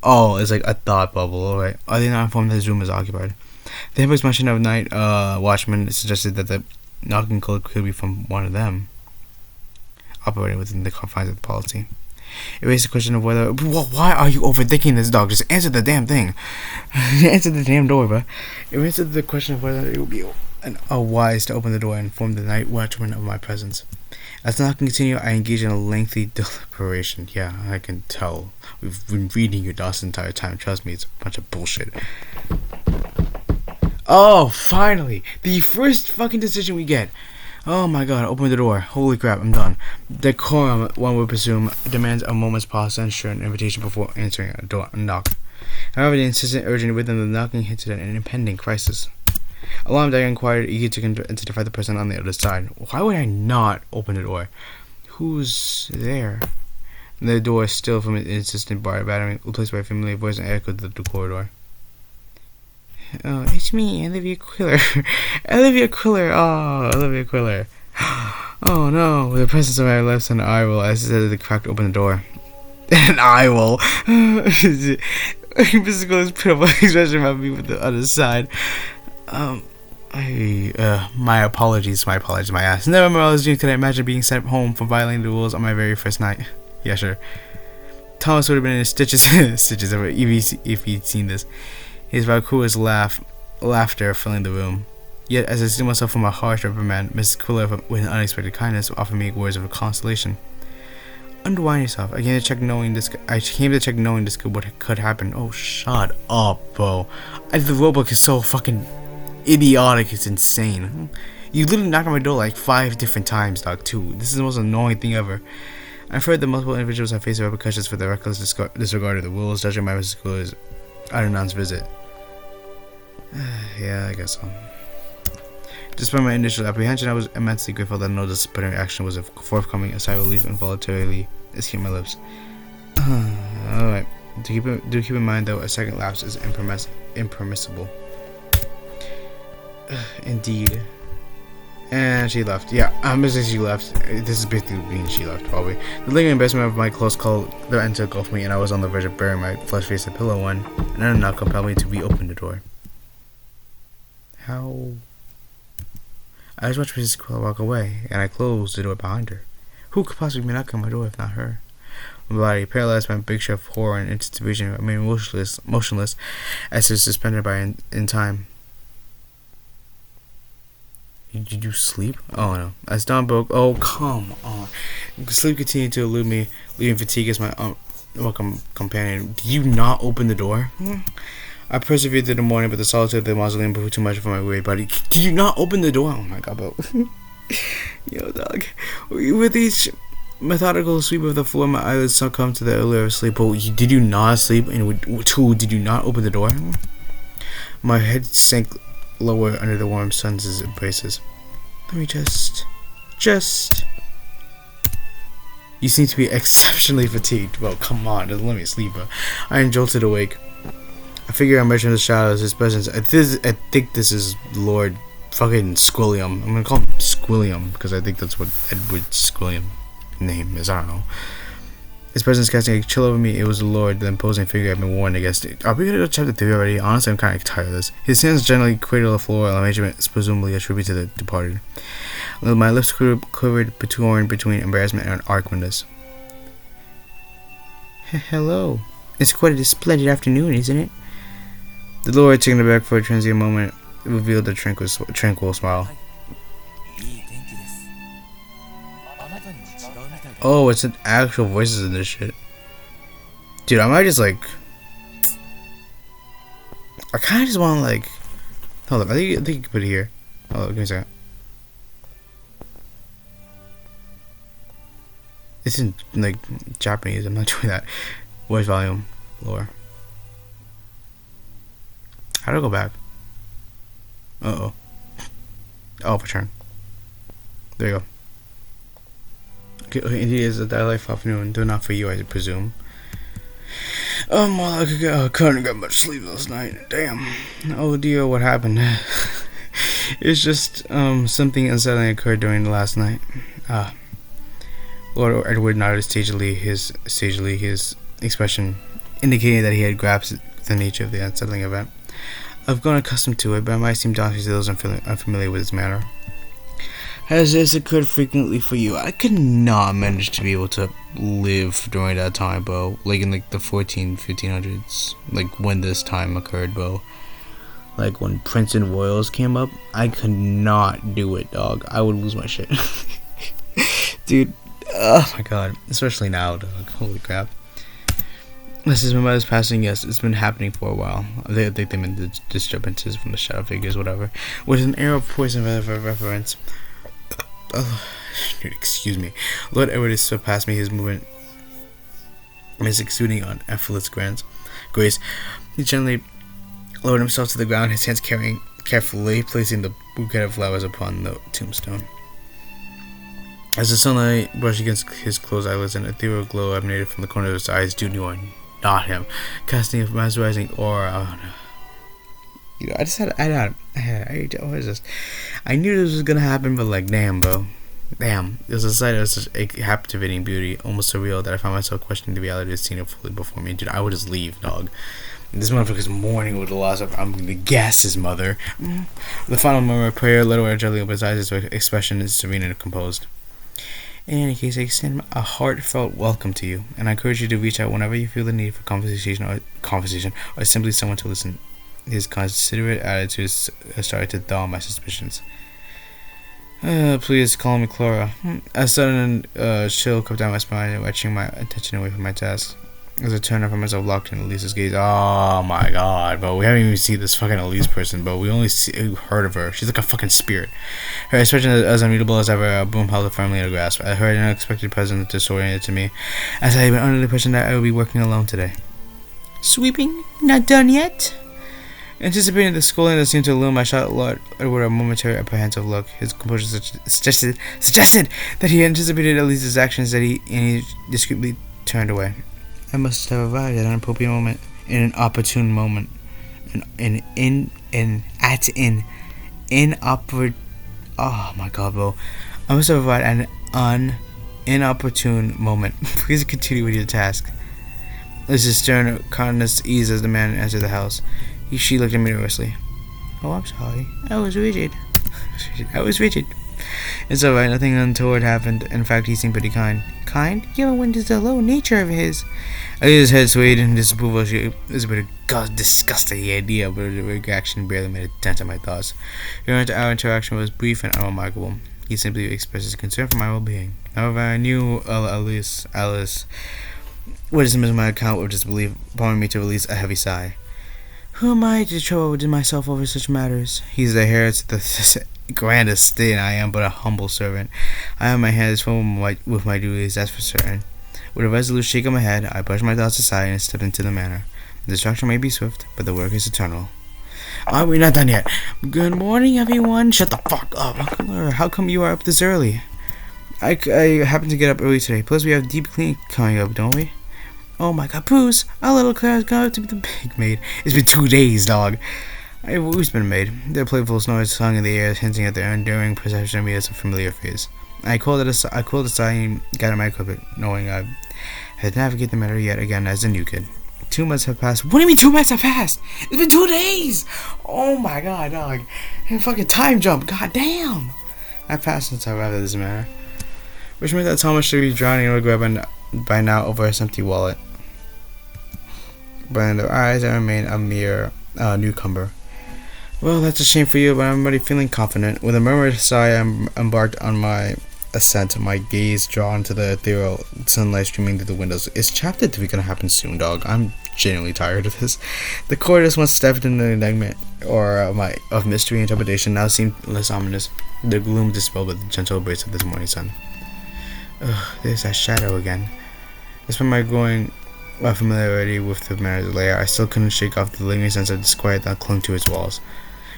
it's like a thought bubble, alright. Are they not informed that this room is occupied? The Emperor's mention of night watchman suggested that the knocking code could be from one of them, operating within the confines of the policy. It raised the question of whether... Why are you overthinking this, dog? Just answer the damn thing. Answer the damn door, bro. It raised the question of whether it would be wise to open the door and inform the night watchman of my presence. As the knocking continued, I engaged in a lengthy deliberation. Yeah, I can tell. We've been reading your DOS the entire time. Trust me, it's a bunch of bullshit. Oh, finally! The first fucking decision we get. Oh my god, open the door. Holy crap, I'm done. Decorum, one would presume, demands a moment's pause to ensure an invitation before answering a knock. However, the insistent urgent rhythm of the knocking hinted at an impending crisis. Alarmed, I inquired, eager to identify the person on the other side. Why would I not open the door? Who's there? The door, still from an insistent battering, replaced by a familiar voice, and echoed the corridor. Oh, it's me, Olivia Quiller. Olivia Quiller. Oh, Olivia Quiller. Oh no! With the presence of my lips and an eye roll, I decided to crack open the door. An eye roll. Physical is pitiful expression about me with the other side. My apologies, my ass. Never mind, I was doing. Could I imagine being sent home for violating the rules on my very first night? Yeah, sure. Thomas would have been in stitches if he'd seen this. His vacuous laughter filling the room. Yet, as I steeled myself from a harsh reprimand, Mrs. Quiller, with an unexpected kindness, offered me words of consolation. Unwind yourself. I came to check knowing this could happen. Oh, shut up, bro. The robot is so fucking idiotic. It's insane. You literally knocked on my door like 5 different times, dog, too. This is the most annoying thing ever. I've heard that multiple individuals have faced repercussions for their reckless disregard of the rules, judging by Mrs. Quiller's unannounced visit. Yeah, I guess so. Despite my initial apprehension, I was immensely grateful that no disciplinary action was forthcoming. A sigh of relief involuntarily escaped my lips. Alright. Do keep in mind, though, a second lapse is impermissible. Indeed. And she left. Yeah, I'm gonna say she left. This is basically mean she left, probably. The lingering embarrassment of my close call the end engulfed me, and I was on the verge of burying my flesh face in the pillow when another knock compelled me to reopen the door. How? I just watched Mrs. Quill walk away, and I closed the door behind her. Who could possibly be knocking on my door if not her? My body, paralyzed by a picture of horror and anticipation, remained motionless as if suspended in time. Did you sleep? Oh no. As dawn broke, oh come on. Sleep continued to elude me, leaving fatigue as my welcome companion. Did you not open the door? I persevered through the morning, but the solitude of the mausoleum proved too much for my weary body. Did you not open the door? Oh my god, bro. Yo, dog. With each methodical sweep of the floor, my eyelids succumbed to the allure of sleep. But did you not sleep? And did you not open the door? My head sank lower under the warm sun's embraces. Let me just... You seem to be exceptionally fatigued. Well, come on, just let me sleep, bro. I jolted awake. A figure emerged from the shadows, his presence. I think this is Lord fucking Squilliam. I'm gonna call him Squilliam, because I think that's what Edward Squilliam name is. I don't know. His presence casting a chill over me. It was the Lord, the imposing figure I've been warned against. Are we gonna go chapter 3 already? Honestly, I'm kind of tired of this. His hands generally cradle the floor, an arrangement presumably a tribute to the departed. My lips quivered between embarrassment and awkwardness. Hello. It's quite a splendid afternoon, isn't it? The Lord, taking it back for a transient moment, revealed a tranquil smile. Oh, it's an actual voices in this shit. Dude, I might just like... I kind of just want to like... Hold up, I think you can put it here. Oh, give me a second. This isn't like Japanese. I'm not doing that. Voice volume lower. How do I go back? Oh, return. There you go. Okay, indeed is a life afternoon, though not for you, I presume. Well, I couldn't get much sleep last night. Damn. Oh dear, what happened? It's just something unsettling occurred during the last night. Lord Edward nodded sagely, his expression indicating that he had grasped the nature of the unsettling event. I've grown accustomed to it, but it might seem daunting to those unfamiliar with its manner. Has this occurred frequently for you? I could not manage to be able to live during that time, bro. Like in like the 1500s. Like when this time occurred, bro. Like when Prince and Royals came up, I could not do it, dog. I would lose my shit. Dude, oh my god. Especially now, dog. Holy crap. This is my mother's passing, yes, it's been happening for a while. They think they meant the disturbances from the shadow figures, whatever. With an air of poison reference. Dude, excuse me. Lord Edward has surpassed me, his movement is exuding on effortless grace. He gently lowered himself to the ground, his hands carefully placing the bouquet of flowers upon the tombstone. As the sunlight brushed against his closed eyelids, an ethereal glow emanated from the corner of his eyes. Dude, you are not him, casting a mesmerizing aura. Oh no. You know, what is this? I knew this was gonna happen, but like, damn, bro. Damn. It was a sight of such a captivating beauty, almost surreal, that I found myself questioning the reality of the scene fully before me. Dude, I would just leave, dog. This motherfucker's mourning with the loss of, I'm gonna guess, his mother. The final murmur of prayer, little gently open his eyes, his expression is serene and composed. In any case, I extend a heartfelt welcome to you, and I encourage you to reach out whenever you feel the need for conversation or simply someone to listen. His considerate attitude started to thaw my suspicions. Please call me Clara. A sudden chill crept down my spine, wrenching my attention away from my task. As I turned, I found myself locked in Elise's gaze. Oh my god, bro. We haven't even seen this fucking Elise person, but we only heard of her. She's like a fucking spirit. Her expression as unreadable as ever, a boom held her firmly in her grasp. I heard an unexpected presence disoriented to me, as I had been under the impression that I would be working alone today. Sweeping? Not done yet? Anticipating the scolding that seemed to illumine my shot, Lord Edward a momentary apprehensive look. His composure suggested that he anticipated Elise's actions, and he discreetly turned away. I must have arrived at an appropriate moment, in an opportune moment, oh my god, bro. I must have arrived at an inopportune moment. Please continue with your task. Elise's stern countenance eased as the man entered the house. She looked at me nervously. Oh, I'm sorry. I was rigid. It's alright, nothing untoward happened. In fact, he seemed pretty kind. Kind? Given when it's the low nature of his. His head swayed in disapproval. She was a bit disgusted at the idea, but the reaction barely made a dent in my thoughts. Our interaction was brief and unremarkable. He simply expressed his concern for my well-being. However, I knew Alice would dismiss my account of disbelief, prompting me to release a heavy sigh. Who am I to trouble myself over such matters? He's the heir to the grand estate, and I am but a humble servant. I have my hands full with my duties, that's for certain. With a resolute shake of my head, I brushed my thoughts aside and stepped into the manor. The destruction may be swift, but the work is eternal. Are we not done yet? Good morning, everyone. Shut the fuck up. How come you are up this early? I happened to get up early today. Plus, we have deep cleaning coming up, don't we? Oh my god, Bruce, our little Claire's gone up to be the big maid. It's been 2 days, dog. I've always been a maid. Their playful snores hung in the air, hinting at their enduring perception of me as a familiar face. I called aside and got my equipment, knowing I had navigated the matter yet again as a new kid. 2 months have passed. What do you mean 2 months have passed? It's been 2 days! Oh my god, dog. Fucking time jump, god damn! I've passed since I arrived at this manor. Which means that Thomas should be drowning in regret by now over his empty wallet. But in their eyes, I remain a mere newcomer. Well, that's a shame for you, but I'm already feeling confident. With a murmured sigh, I embarked on my ascent, my gaze drawn to the ethereal sunlight streaming through the windows. Is chapter 3 gonna happen soon, dog? I'm genuinely tired of this. The corridors once stepped into the enigma of mystery and trepidation now seemed less ominous. The gloom dispelled by the gentle embrace of this morning sun. Ugh, there's that shadow again. Despite my growing familiarity with the manor's lair, I still couldn't shake off the lingering sense of disquiet that clung to its walls.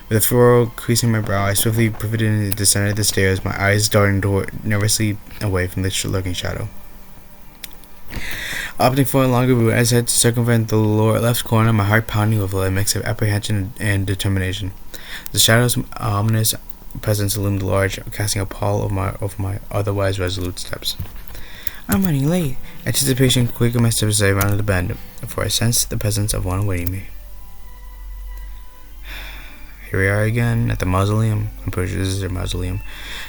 With a furrow creasing my brow, I swiftly pivoted and descended the stairs, my eyes darting nervously away from the lurking shadow. Opting for a longer route, I set to circumvent the lower left corner, my heart pounding with a mix of apprehension and determination. The shadow's ominous presence loomed large, casting a pall over my otherwise resolute steps. I'm running late. Anticipation quickened my steps as I rounded the bend, for I sensed the presence of one awaiting me. Here we are again, at the mausoleum. I'm pretty sure this is their mausoleum.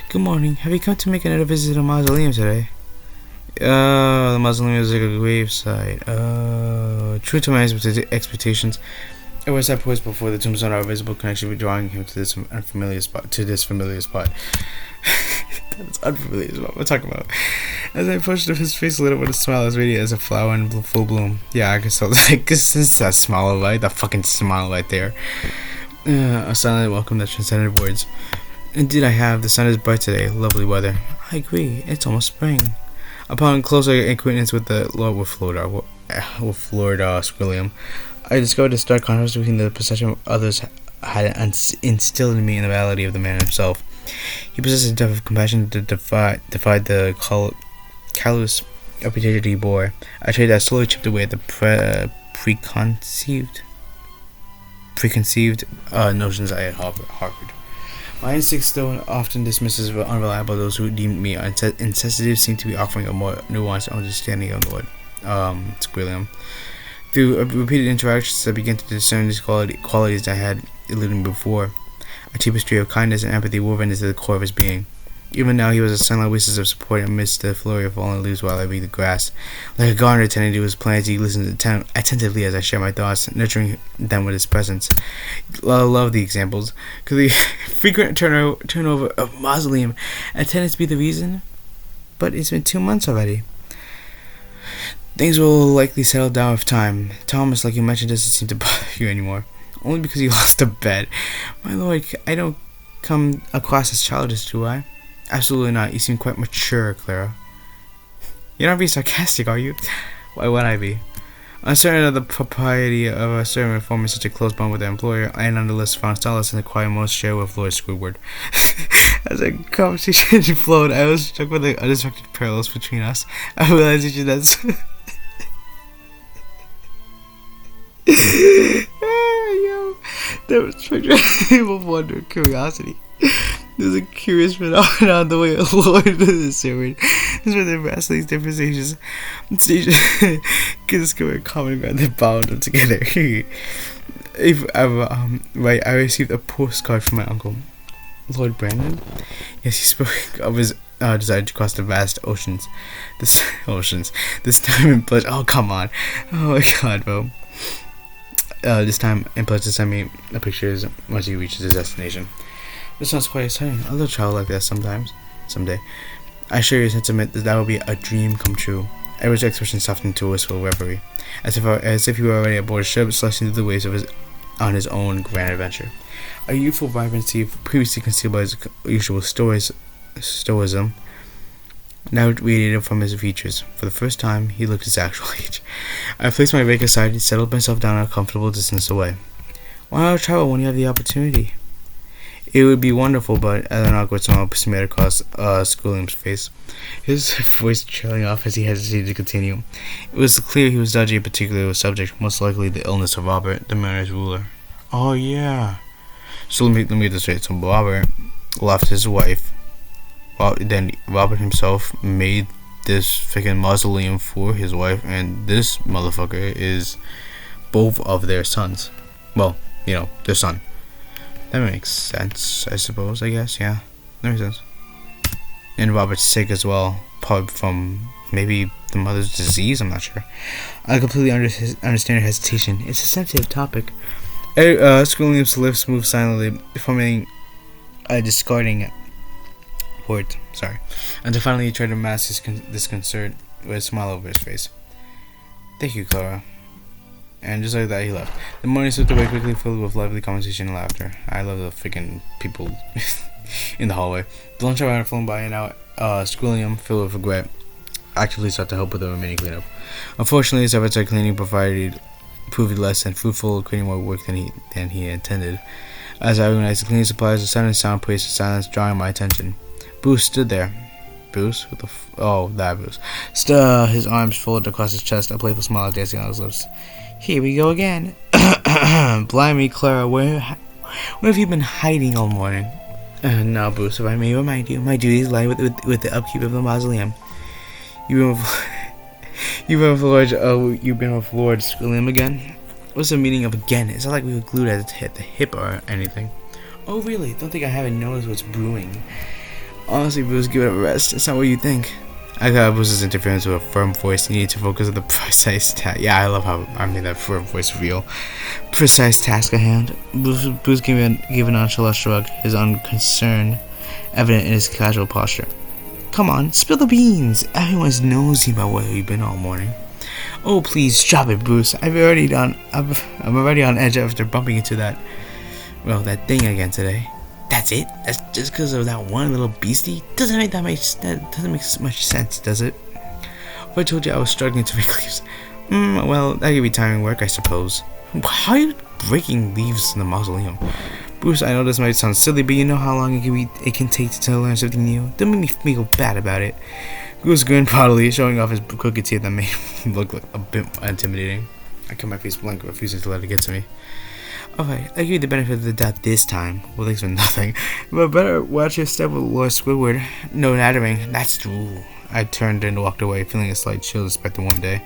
Good morning. Have you come to make another visit to the mausoleum today? Oh, the mausoleum is like a gravesite. Oh, true to my expectations, it was that poised before the tombstone, our visible connection, drawing him to this unfamiliar spot. That's unfamiliar spot. What I'm talking about. As I approached him, his face lit up with a smile as radiant as a flower in full bloom. Yeah, I can still sense that smile right, that fucking smile right there. A silent welcome that transcended words. Indeed, I have. The sun is bright today. Lovely weather. I agree. It's almost spring. Upon closer acquaintance with Florida Squilliam, I discovered a stark contrast between the perception others had instilled in me and the reality of the man himself. He possessed a depth of compassion that defied the callous reputation he bore, a trait that slowly chipped away at the preconceived notions I had harbored. My instinct still often dismisses as unreliable those who deemed me insensitive seemed to be offering a more nuanced understanding of the word Squilliam. Through repeated interactions, I began to discern these qualities I had eluded before, a tapestry of kindness and empathy woven into the core of his being. Even now, he was a silent oasis of support amidst the flurry of fallen leaves while I read the grass. Like a gardener tending to his plants, he listened attentively as I shared my thoughts, nurturing them with his presence. I love the examples. Could the frequent turnover of mausoleum attendants be the reason? But it's been 2 months already. Things will likely settle down with time. Thomas, like you mentioned, doesn't seem to bother you anymore. Only because he lost a bet. My lord, I don't come across as childish, do I? Absolutely not. You seem quite mature, Clara. You're not being sarcastic, are you? Why would I be? Uncertain of the propriety of a servant forming such a close bond with their employer, I nonetheless found solace in the quiet most share with Lord Squidward. As the conversation flowed, I was struck with the unexpected parallels between us. I realized that's there was of wonder and curiosity. There's a curious phenomenon the way a lord and a servant is with their vastly different stages can discover a common ground that bound them together. I received a postcard from my uncle, Lord Brandon. Yes, he spoke of his desire to cross the vast oceans. This time in pledge. Oh, come on. Oh my god, bro. This time in pledge to send me the pictures once he reaches his destination. This sounds quite exciting. I'll do a travel like that someday. I share your sentiment that will be a dream come true. Edward's expression softened to a wistful reverie, as if he were already aboard a ship, slicing through the waves on his own grand adventure. A youthful vibrancy previously concealed by his usual stoicism now radiated from his features. For the first time, he looked his actual age. I placed my rake aside and settled myself down a comfortable distance away. Why not travel when you have the opportunity? It would be wonderful, but as an awkward smile smeared across Squilliam's face, his voice trailing off as he hesitated to continue. It was clear he was dodging a particular subject, most likely the illness of Robert, the manor's ruler. Oh yeah. So let me get this straight. So Robert left his wife. Then Robert himself made this freaking mausoleum for his wife, and this motherfucker is both of their sons. Well, their son. That makes sense, I suppose, I guess, yeah. That makes sense. And Robert's sick as well, probably from maybe the mother's disease, I'm not sure. I completely understand her hesitation. It's a sensitive topic. Squilliam's lips moved silently, forming a discarding word, until finally he tried to mask his disconcert with a smile over his face. Thank you, Clara. And just like that, he left. The morning slipped away quickly, filled with lively conversation and laughter. I love the freaking people in the hallway. The lunch hour had flown by, and now Squilliam, filled with regret, actively sought to help with the remaining cleanup. Unfortunately, his efforts at cleaning proved less than fruitful, creating more work than he intended. As I organized the cleaning supplies, a sudden sound placed silence, drawing my attention. Bruce stood there. Bruce? What the that Bruce. His arms folded across his chest, a playful smile dancing on his lips. Here we go again. Blimey, Clara, where have you been hiding all morning? Now, Bruce, if I may remind you, my duties lie with the upkeep of the mausoleum. You've been with Lord Squilliam again? What's the meaning of again? It's not like we were glued at the hip or anything. Oh, really? Don't think I haven't noticed what's brewing. Honestly, Bruce, give it a rest. It's not what you think. I got Bruce's interference with a firm voice. He needed to focus on the precise task. Yeah, I love how I made that firm voice real. Precise task at hand. Bruce gave a nonchalant shrug, his unconcern evident in his casual posture. Come on, spill the beans. Everyone's nosy about where you've been all morning. Oh, please, drop it, Bruce. I'm already on edge after bumping into that thing again today. That's it? That's just because of that one little beastie? Doesn't make much sense, does it? If I told you I was struggling to make leaves, well, that could be timing work, I suppose. How are you breaking leaves in the mausoleum? Bruce, I know this might sound silly, but you know how long it can take to learn something new. Don't make me feel bad about it. Bruce grinned proudly, showing off his crooked teeth that made him look like a bit intimidating. I kept my face blank, refusing to let it get to me. Alright, I give you the benefit of the doubt this time. Well, thanks for nothing. But better watch your step with Lord Squidward. No nattering, that's true. I turned and walked away, feeling a slight chill despite the warm day.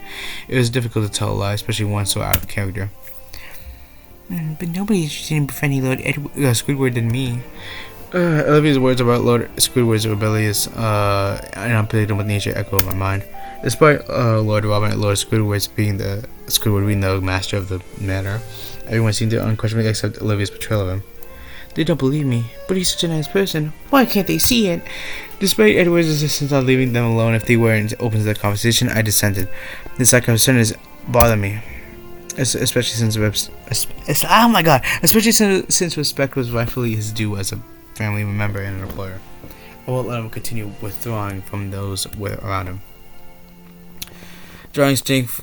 It was difficult to tell a lie, especially one so out of character. But nobody's interested in befriending Lord Squidward than me. Olivia's words about Lord Squidward's rebellious and unpredictable nature echo in my mind. Despite Lord Robin and Lord Squidward being the master of the manor, everyone seemed to unquestionably accept Olivia's portrayal of him. They don't believe me, but he's such a nice person. Why can't they see it? Despite Edward's insistence on leaving them alone if they weren't open to the conversation, I dissented. This lack of concern is bothering me, especially since respect was rightfully his due as a family member and an employer. I won't let him continue withdrawing from those around him. Drawing strength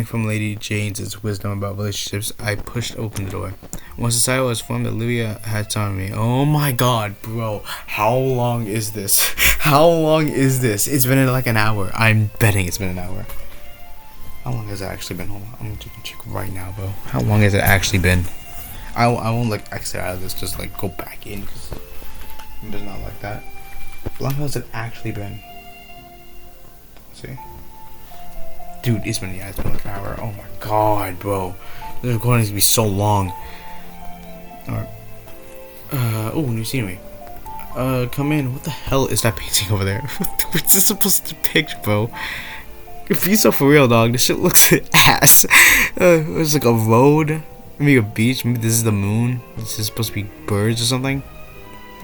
from Lady Jane's wisdom about relationships, I pushed open the door. Once the silence was formed, Olivia had time me. Oh my god, bro. How long is this? How long is this? It's been like an hour. I'm betting it's been an hour. How long has it actually been? Hold on. I'm gonna check right now, bro. How long has it actually been? I won't like exit out of this, just like go back in because it does not like that. How long has it actually been? Let's see. Dude, it's been like an hour. Oh my god, bro. This recording is gonna be so long. Alright. Oh, new scenery. Come in. What the hell is that painting over there? What's this supposed to depict, bro? Be so for real, dog. This shit looks ass. It's like a road. Maybe a beach. Maybe this is the moon. This is supposed to be birds or something.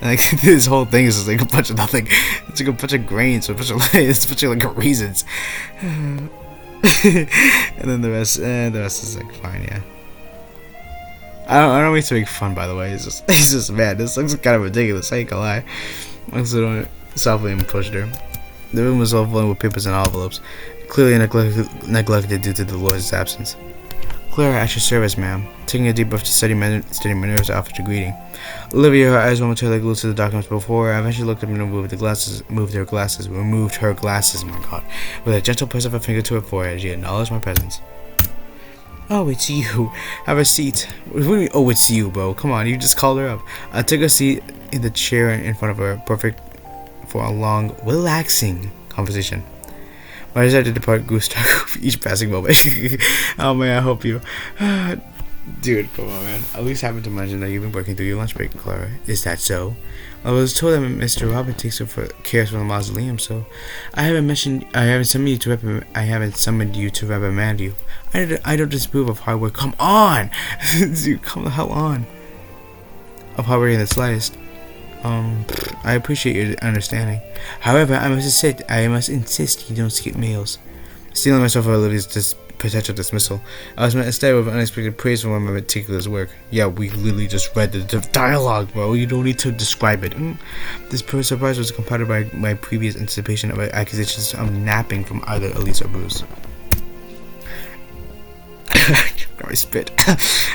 And like this whole thing is just like a bunch of nothing. It's like a bunch of grains, it's a bunch of like raisins. And then the rest is like fine, yeah. I don't mean to make fun, by the way. It's just man, this looks kind of ridiculous. I ain't gonna lie. I stood softly and pushed her. The room was all filled with papers and envelopes, clearly neglected due to the Lord's absence. Clara, at your service, ma'am. Taking a deep breath to steady my nerves, I offered a greeting. Olivia, her eyes momentarily glued to the documents before I eventually looked up and removed her glasses, my god. With a gentle press of her finger to her forehead, she acknowledged my presence. Oh, it's you. Have a seat. What do you mean, oh, it's you, bro? Come on, you just called her up. I took a seat in the chair in front of her, perfect for a long, relaxing conversation. My desire to depart grew stronger with each passing moment. Oh man, I hope you... Dude, come on, man. At least happen to mention that you've been working through your lunch break, Clara. Is that so? I was told that Mr. Robin takes cares for the mausoleum, so I haven't summoned you to reprimand you. I don't disapprove of hard work. Come on! Dude, come the hell on. Of hard work in the slightest. I appreciate your understanding. However, I must insist you don't skip meals. Stealing myself for Olivia's potential dismissal, I was met instead with unexpected praise for my meticulous work. Yeah, we literally just read the dialogue, bro. You don't need to describe it. This surprise was compounded by my previous anticipation of accusations of napping from either Elise or Bruce. I spit.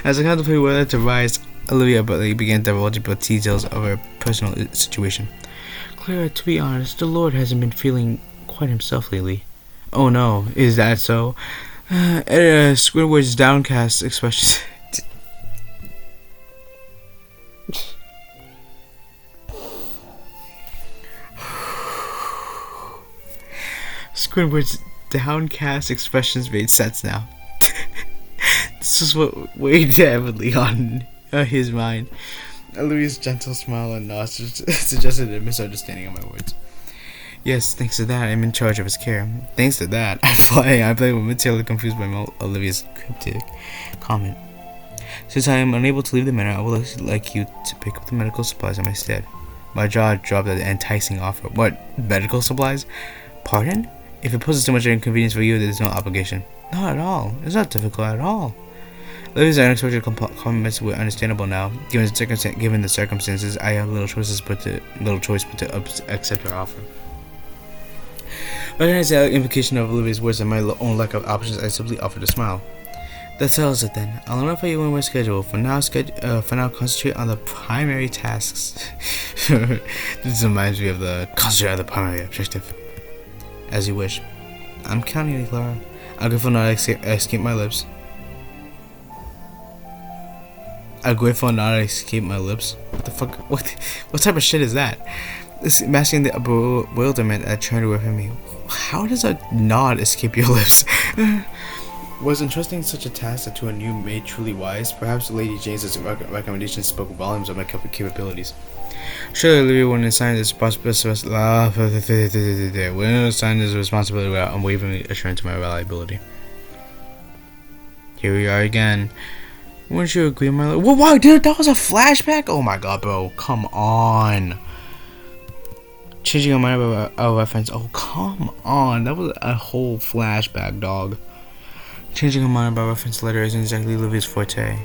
As I contemplated whether to rise, Olivia abruptly began divulging details of her personal situation. Clara, to be honest, the Lord hasn't been feeling quite himself lately. Oh no, is that so? Squidward's downcast expression. Squidward's downcast expressions made sense now. This is what weighed heavily on his mind. Olivia's gentle smile and nod suggested a misunderstanding of my words. Yes, thanks to that, I'm in charge of his care. Thanks to that, I'm flying. I play momentarily confused by Olivia's cryptic comment. Since I am unable to leave the manor, I would like you to pick up the medical supplies in my stead. My jaw dropped at the enticing offer. What? Medical supplies? Pardon? If it poses too much inconvenience for you, there is no obligation. Not at all. It's not difficult at all. Olivia's unexpected comments were understandable now. Given the circumstances, I have little choice but to accept her offer. Recognizing the implication of Olivia's words and my own lack of options, I simply offered a smile. That settles it then. I'll notify you when we're scheduled. For now, concentrate on the primary tasks. This reminds me of the concentrate on the primary objective. As you wish. I'm counting on you, Clara. I'm grateful not to escape my lips. What the fuck? What type of shit is that? Masking the bewilderment that turned within me. How does a nod escape your lips? Was entrusting such a task to a new maid truly wise? Perhaps Lady James's recommendation spoke volumes of my capabilities. Surely Olivia wouldn't assign this responsibility without unwavering assurance to my reliability. Here we are again. Wouldn't you agree, my lord? Wow, dude, that was a flashback? Oh my god, bro. Come on. Changing your mind about our reference. Oh, come on. That was a whole flashback, dog. Changing her mind about reference letter isn't exactly Olivia's forte.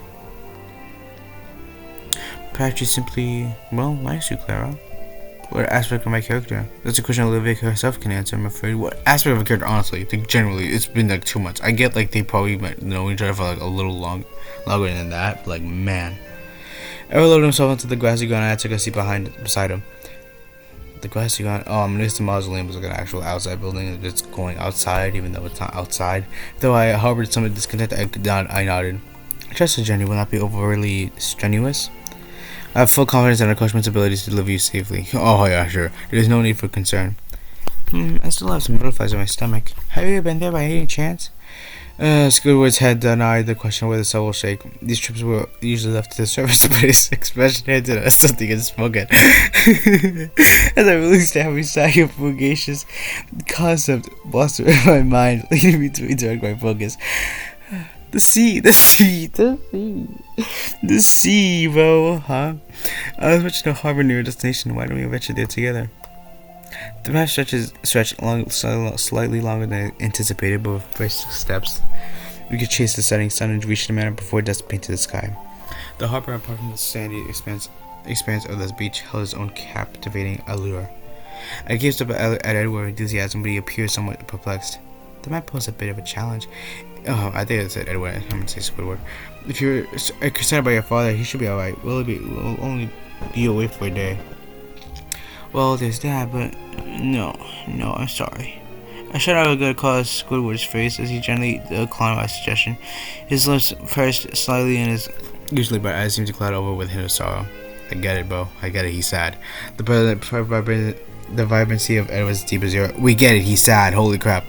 Perhaps she simply, likes you, Clara. What aspect of my character? That's a question Olivia herself can answer, I'm afraid. What aspect of a character, honestly? I think generally, it's been like 2 months. I get like they probably might know each other for like a little longer than that. But, like, man. Ever loaded himself into the grassy ground and I took a seat beside him. The grassy ground. Oh, I'm next to mausoleum was like an actual outside building. It's going outside, even though it's not outside. Though I harbored some discontent, I nodded. I trust the journey will not be overly strenuous. I have full confidence in our coachman's abilities to deliver you safely. Oh yeah, sure. There is no need for concern. I still have some butterflies in my stomach. Have you been there by any chance? Squidward's head denied the question with a subtle shake. These trips were usually left to the service, but his expression hinted at something unspoken. As I released every sigh of fugacious concept blustered in my mind, leading me to redirect my focus. The sea, bro, huh? I was reaching a harbor near a destination. Why don't we venture there together? The path stretched slightly longer than anticipated, but with brisk steps, we could chase the setting sun and reach the manor before dusk painted the sky. The harbor, apart from the sandy expanse of the beach, held its own captivating allure. I gazed up at Edward with enthusiasm, but he appeared somewhat perplexed. That might pose a bit of a challenge. Oh, I think I said Edward. I'm gonna say Squidward. If you're concerned about your father, he should be alright. We'll only be away for a day. Well, there's that, but no, I'm sorry. I shut out a good cause Squidward's face as he gently declined my suggestion. His lips pursed slightly and his usually bright eyes seemed to cloud over with a hint of sorrow. I get it, bro. I get it. He's sad. The vibrancy of Edward's deep as zero. We get it. He's sad. Holy crap.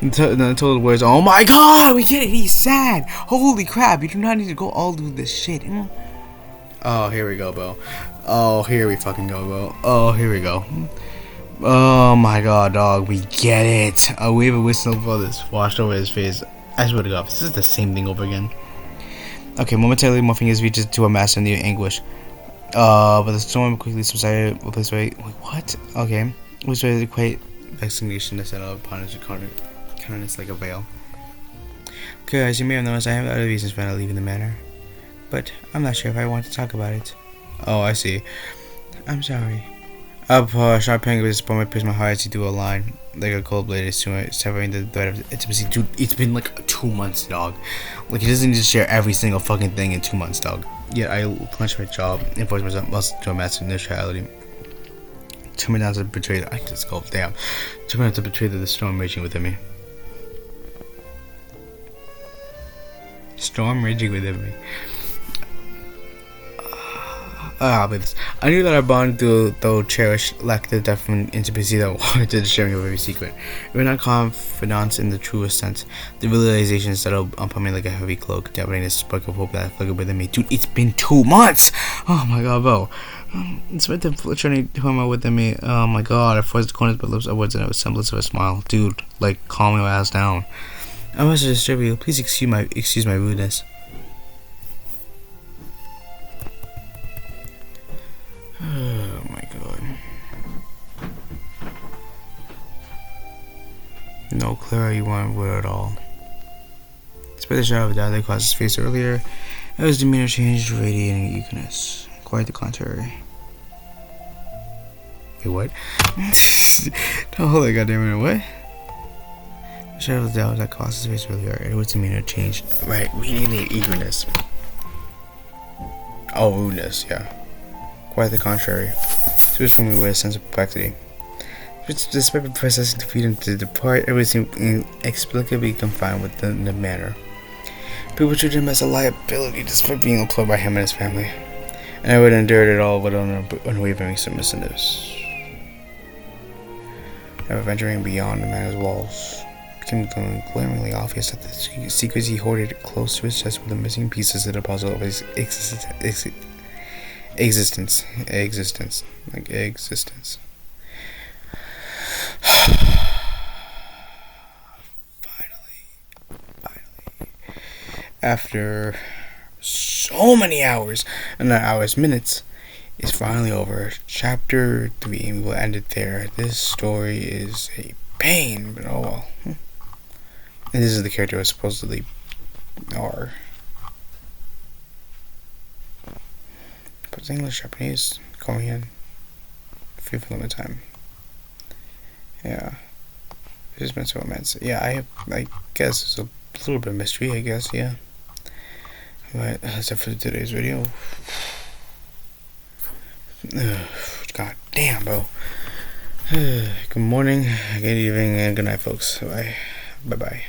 Until the words, oh my god, we get it. He's sad. Holy crap. You do not need to go all do this shit. Oh, here we go, bro. Oh, here we fucking go, bro. Oh, here we go. Oh my god, dog. We get it. A wave of whistle brothers washed over his face. I swear to god, this is the same thing over again. Okay, momentarily morphing his features to a mass of near anguish. But the storm quickly subsided, replaced by... Wait, what? Okay. It was really quite vexation that set out upon his kind of like a veil. Okay, as you may have noticed, I have other reasons for not leaving the manor, but I'm not sure if I want to talk about it. Oh, I see. I'm sorry. Sharp Pang was disappointment pierced my heart as he threw a line like a cold blade severing the thread of intimacy. Dude, it's been like 2 months, dog. Like, he doesn't need to share every single fucking thing in 2 months, dog. Yet I clenched my jaw and forced myself to a massive neutrality. Turn me down to betray the... I just go, damn. Turn me down to betray the storm raging within me. Storm raging within me. I knew that our bond, though cherished, lacked the depth and intimacy that warranted the sharing of every secret. We were not confidants in the truest sense. The realization settled upon me like a heavy cloak, dampening the spark of hope that flickered within me. Dude, it's been 2 months! Oh my god, bro. Despite the fluttering turmoil within me, oh my god, I forced the corners of my lips upwards in a semblance of a smile. Dude, like, calm your ass down. I must disturb you. Please excuse my rudeness. Oh my god. No Clara, you weren't word at all. Despite the shadow of doubt that crossed his face earlier, his demeanor changed, radiating eagerness. Quite the contrary. Wait, what? Don't hold that goddamn minute, what? The shadow of doubt that crossed his face earlier, Edward's demeanor changed. Right, radiating eagerness. Oh, rudeness, yeah. Quite the contrary. Switched from me with a sense of perplexity. Despite processing the freedom to depart, everything seemed inexplicably confined within the manor. People treated him as a liability despite being employed by him and his family, and I would endure it all with unwavering submissiveness. Never venturing beyond the manor's walls, it became glaringly obvious that the secrets he hoarded close to his chest were the missing pieces of the puzzle of his existence. Finally, after so many hours, and not hours, minutes, it's finally over. Chapter 3, and we will end it there. This story is a pain, but oh well. And this is the character I supposedly are. But it's English, Japanese, Korean, free for limited time. Yeah. There's been some romance. Yeah, I guess it's a little bit of mystery, I guess, yeah. But that's it for today's video. God damn, bro. Good morning, good evening, and good night, folks. Bye. Bye-bye.